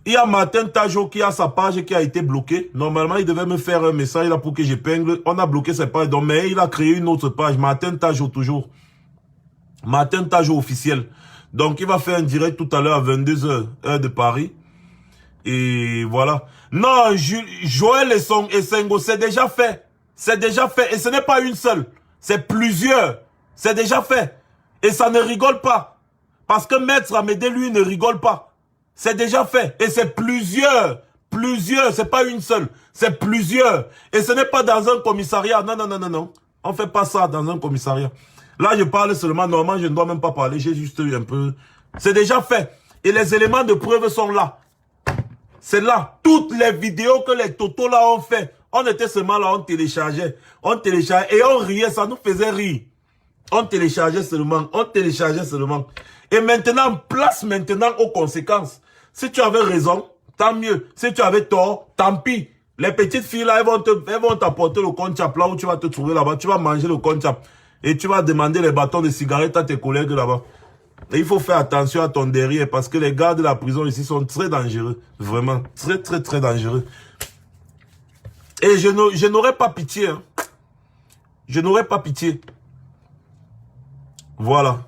Il y a Martin Tajo qui a sa page qui a été bloquée. Normalement, il devait me faire un message là pour que j'épingle. On a bloqué sa page, donc, mais il a créé une autre page. Martin Tajo toujours. Martin Tajo officiel. Donc, il va faire un direct tout à l'heure à 22h, heure de Paris. Et voilà. Non, Joël et Sengo, c'est déjà fait. C'est déjà fait. Et ce n'est pas une seule. C'est plusieurs. C'est déjà fait. Et ça ne rigole pas. Parce que Maître Amédée, lui, ne rigole pas. C'est déjà fait. Et c'est plusieurs. Plusieurs. C'est pas une seule. C'est plusieurs. Et ce n'est pas dans un commissariat. Non, non, non, non, non. On fait pas ça dans un commissariat. Là, je parle seulement. Normalement, je ne dois même pas parler. J'ai juste eu un peu... C'est déjà fait. Et les éléments de preuve sont là. C'est là. Toutes les vidéos que les totos là ont fait. On était seulement là, on téléchargeait. On téléchargeait et on riait. Ça nous faisait rire. On téléchargeait seulement. On téléchargeait seulement. Et maintenant, place maintenant aux conséquences. Si tu avais raison, tant mieux. Si tu avais tort, tant pis. Les petites filles là, elles vont t'apporter le conchap là où tu vas te trouver là-bas. Tu vas manger le conchap. Et tu vas demander les bâtons de cigarettes à tes collègues là-bas. Et il faut faire attention à ton derrière parce que les gars de la prison ici sont très dangereux. Vraiment. Très, très, très dangereux. Et je n'aurais pas pitié. Hein. Je n'aurais pas pitié. Voilà.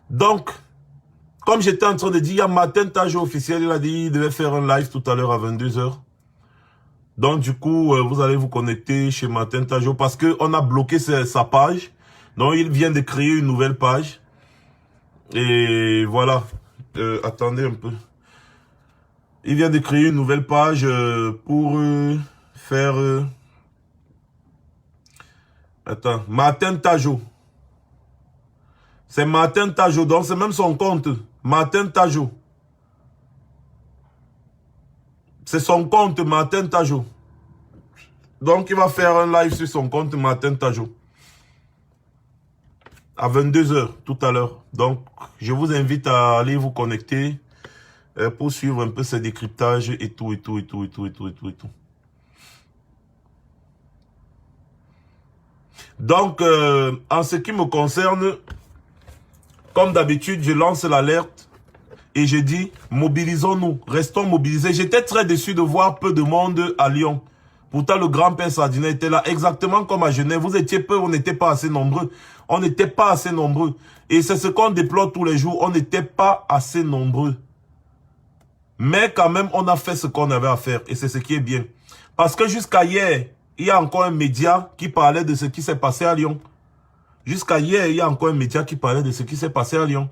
Donc, comme j'étais en train de dire, il y a Martin Tajo officiel, il a dit qu'il devait faire un live tout à l'heure à 22h. Donc, du coup, vous allez vous connecter chez Martin Tajo parce qu'on a bloqué sa page. Donc, il vient de créer une nouvelle page. Et voilà. Attendez un peu. Il vient de créer une nouvelle page pour faire... Attends. Martin Tajo. C'est Martin Tajo. Donc, c'est même son compte. Martin Tajo. C'est son compte, Martin Tajo. Donc, il va faire un live sur son compte, Martin Tajo. À 22h, tout à l'heure. Donc, je vous invite à aller vous connecter pour suivre un peu ces décryptages et tout. Donc, en ce qui me concerne, comme d'habitude, je lance l'alerte et je dis, mobilisons-nous, restons mobilisés. J'étais très déçu de voir peu de monde à Lyon. Pourtant, le grand-père Sardina était là, exactement comme à Genève. Vous étiez peu, on n'était pas assez nombreux. On n'était pas assez nombreux. Et c'est ce qu'on déplore tous les jours. On n'était pas assez nombreux. Mais quand même, on a fait ce qu'on avait à faire. Et c'est ce qui est bien. Parce que jusqu'à hier, il y a encore un média qui parlait de ce qui s'est passé à Lyon. Jusqu'à hier, il y a encore un média qui parlait de ce qui s'est passé à Lyon.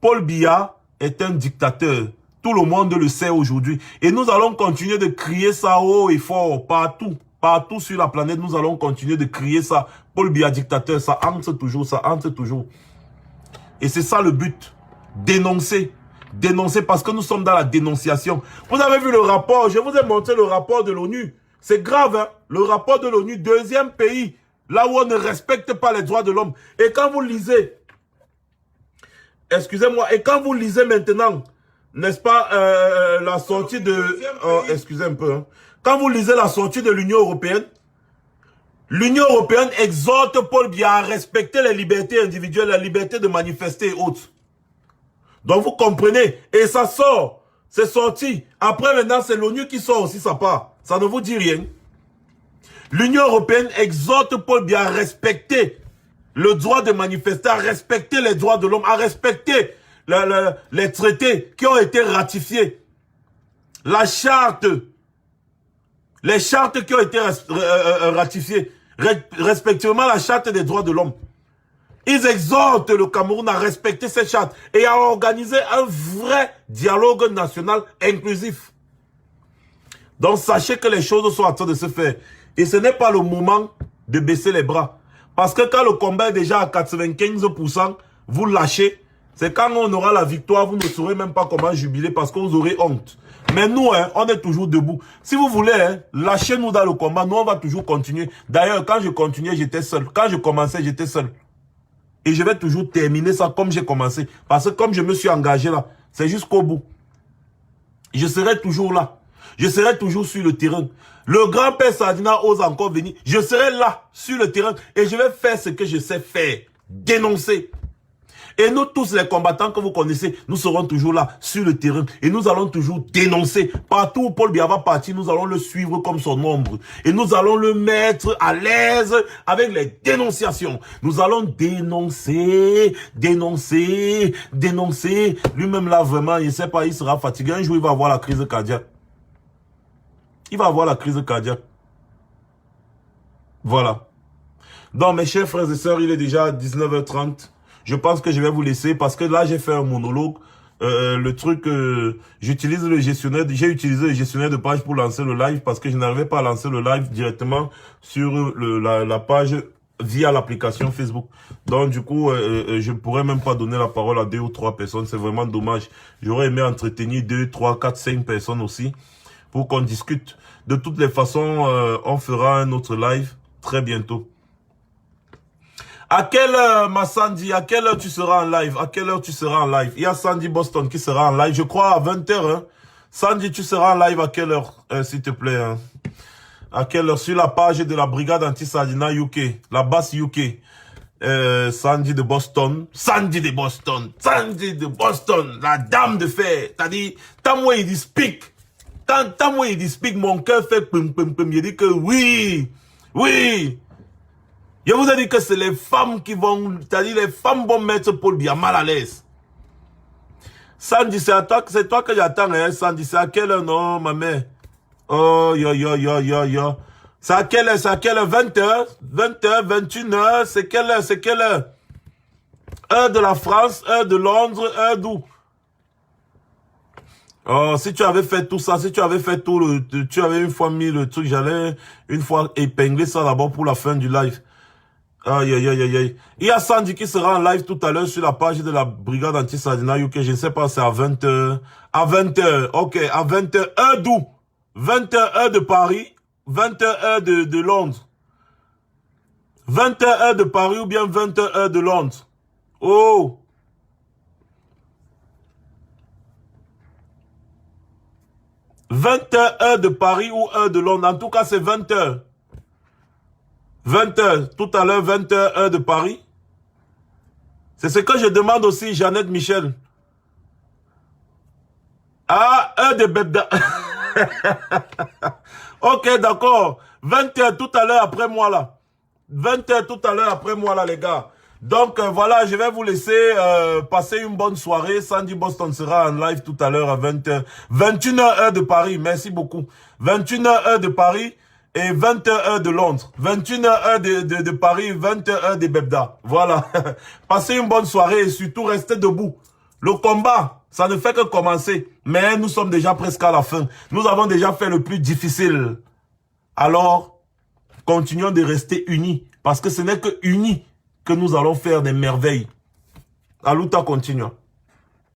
Paul Biya est un dictateur. Tout le monde le sait aujourd'hui. Et nous allons continuer de crier ça haut et fort, partout. Partout sur la planète, nous allons continuer de crier ça. Paul Biya dictateur, ça entre toujours, ça entre toujours. Et c'est ça le but. Dénoncer. Dénoncer parce que nous sommes dans la dénonciation. Vous avez vu le rapport, je vous ai montré le rapport de l'ONU. C'est grave, hein? Le rapport de l'ONU, deuxième pays, là où on ne respecte pas les droits de l'homme. Et quand vous lisez, excusez-moi, et quand vous lisez maintenant, n'est-ce pas, la sortie de... excusez un peu, hein. Quand vous lisez la sortie de l'Union européenne exhorte Paul Biya à respecter les libertés individuelles, la liberté de manifester et autres. Donc vous comprenez, et ça sort, c'est sorti. Après maintenant, c'est l'ONU qui sort aussi sa part. Ça ne vous dit rien. L'Union européenne exhorte Paul Biya à respecter le droit de manifester, à respecter les droits de l'homme, à respecter les traités qui ont été ratifiés. La charte, les chartes qui ont été ratifiées, respectivement la charte des droits de l'homme. Ils exhortent le Cameroun à respecter ces chartes et à organiser un vrai dialogue national inclusif. Donc sachez que les choses sont en train de se faire. Et ce n'est pas le moment de baisser les bras. Parce que quand le combat est déjà à 95%, vous lâchez. C'est quand on aura la victoire, vous ne saurez même pas comment jubiler parce que vous aurez honte. Mais nous, hein, on est toujours debout. Si vous voulez, hein, lâchez-nous dans le combat. Nous, on va toujours continuer. D'ailleurs, quand je continuais, j'étais seul. Quand je commençais, j'étais seul. Et je vais toujours terminer ça comme j'ai commencé. Parce que comme je me suis engagé là, c'est jusqu'au bout. Je serai toujours là. Je serai toujours sur le terrain. Le grand-père Sardina ose encore venir. Je serai là, sur le terrain, et je vais faire ce que je sais faire. Dénoncer. Et nous tous les combattants que vous connaissez, nous serons toujours là, sur le terrain. Et nous allons toujours dénoncer. Partout où Paul Biya va partir, nous allons le suivre comme son ombre. Et nous allons le mettre à l'aise avec les dénonciations. Nous allons dénoncer, dénoncer, dénoncer. Lui-même là, vraiment, il ne sait pas, il sera fatigué. Un jour, il va avoir la crise cardiaque. Il va avoir la crise cardiaque. Voilà. Donc, mes chers frères et sœurs, il est déjà 19h30. Je pense que je vais vous laisser parce que là, j'ai fait un monologue. Le truc, j'utilise le gestionnaire, j'ai utilisé le gestionnaire de page pour lancer le live parce que je n'arrivais pas à lancer le live directement sur la page via l'application Facebook. Donc, du coup, je ne pourrais même pas donner la parole à 2 ou 3 personnes. C'est vraiment dommage. J'aurais aimé entretenir 2, 3, 4, 5 personnes aussi pour qu'on discute. De toutes les façons, on fera un autre live très bientôt. À quelle heure, ma Sandy, à quelle heure tu seras en live? À quelle heure tu seras en live? Il y a Sandy Boston qui sera en live, je crois à 20h. Hein. Sandy, tu seras en live à quelle heure, s'il te plaît? Hein? À quelle heure? Sur la page de la brigade anti-Sardina UK, la basse UK. Sandy de Boston. Sandy de Boston. Sandy de Boston. La dame de fer. T'as dit, tant moi il dit speak. Tant moi il dit speak, mon cœur fait pum pum pum. Il dit que oui. Oui. Je vous ai dit que c'est les femmes qui vont, c'est-à-dire les femmes vont mettre Paul Biya mal à l'aise. Sandy, c'est toi que j'attends, hein, Sandy. C'est à quelle heure, non, ma mère? Oh, yo. C'est à quelle heure, 20h, 20h, 21h, c'est quelle heure? Heure de la France, heure de Londres, heure d'où? Oh, si tu avais fait tout ça, si tu avais fait tout tu avais une fois mis le truc, j'allais une fois épingler ça d'abord pour la fin du live. Aïe. Il y a Sandy qui sera en live tout à l'heure sur la page de la brigade anti-Sardina UK. Je ne sais pas, c'est à 20h. À 20h, ok, à 20h, heure d'où? 20h, heure de Paris. 20h, heure de Londres. 20h, heure de Paris ou bien 20h, heure de Londres. Oh! « 20h, heure de Paris ou heure de Londres. En tout cas, c'est 20h. 20h, tout à l'heure, 20h, heure de Paris. C'est ce que je demande aussi, Jeannette Michel. Ah, heure de Bebda. Ok, d'accord. 20h, tout à l'heure, après moi, là. 20h, tout à l'heure, après moi, là, les gars. Donc, voilà, je vais vous laisser passer une bonne soirée. Sandy Boston sera en live tout à l'heure à 20h. 21h, heure de Paris. Merci beaucoup. 21h, heure de Paris. Et 20h, heure de Londres. 21h, heure de Paris. 20h, heure de Bebda. Voilà. Passez une bonne soirée et surtout restez debout. Le combat, ça ne fait que commencer. Mais nous sommes déjà presque à la fin. Nous avons déjà fait le plus difficile. Alors, continuons de rester unis. Parce que ce n'est que unis que nous allons faire des merveilles. Aluta continue.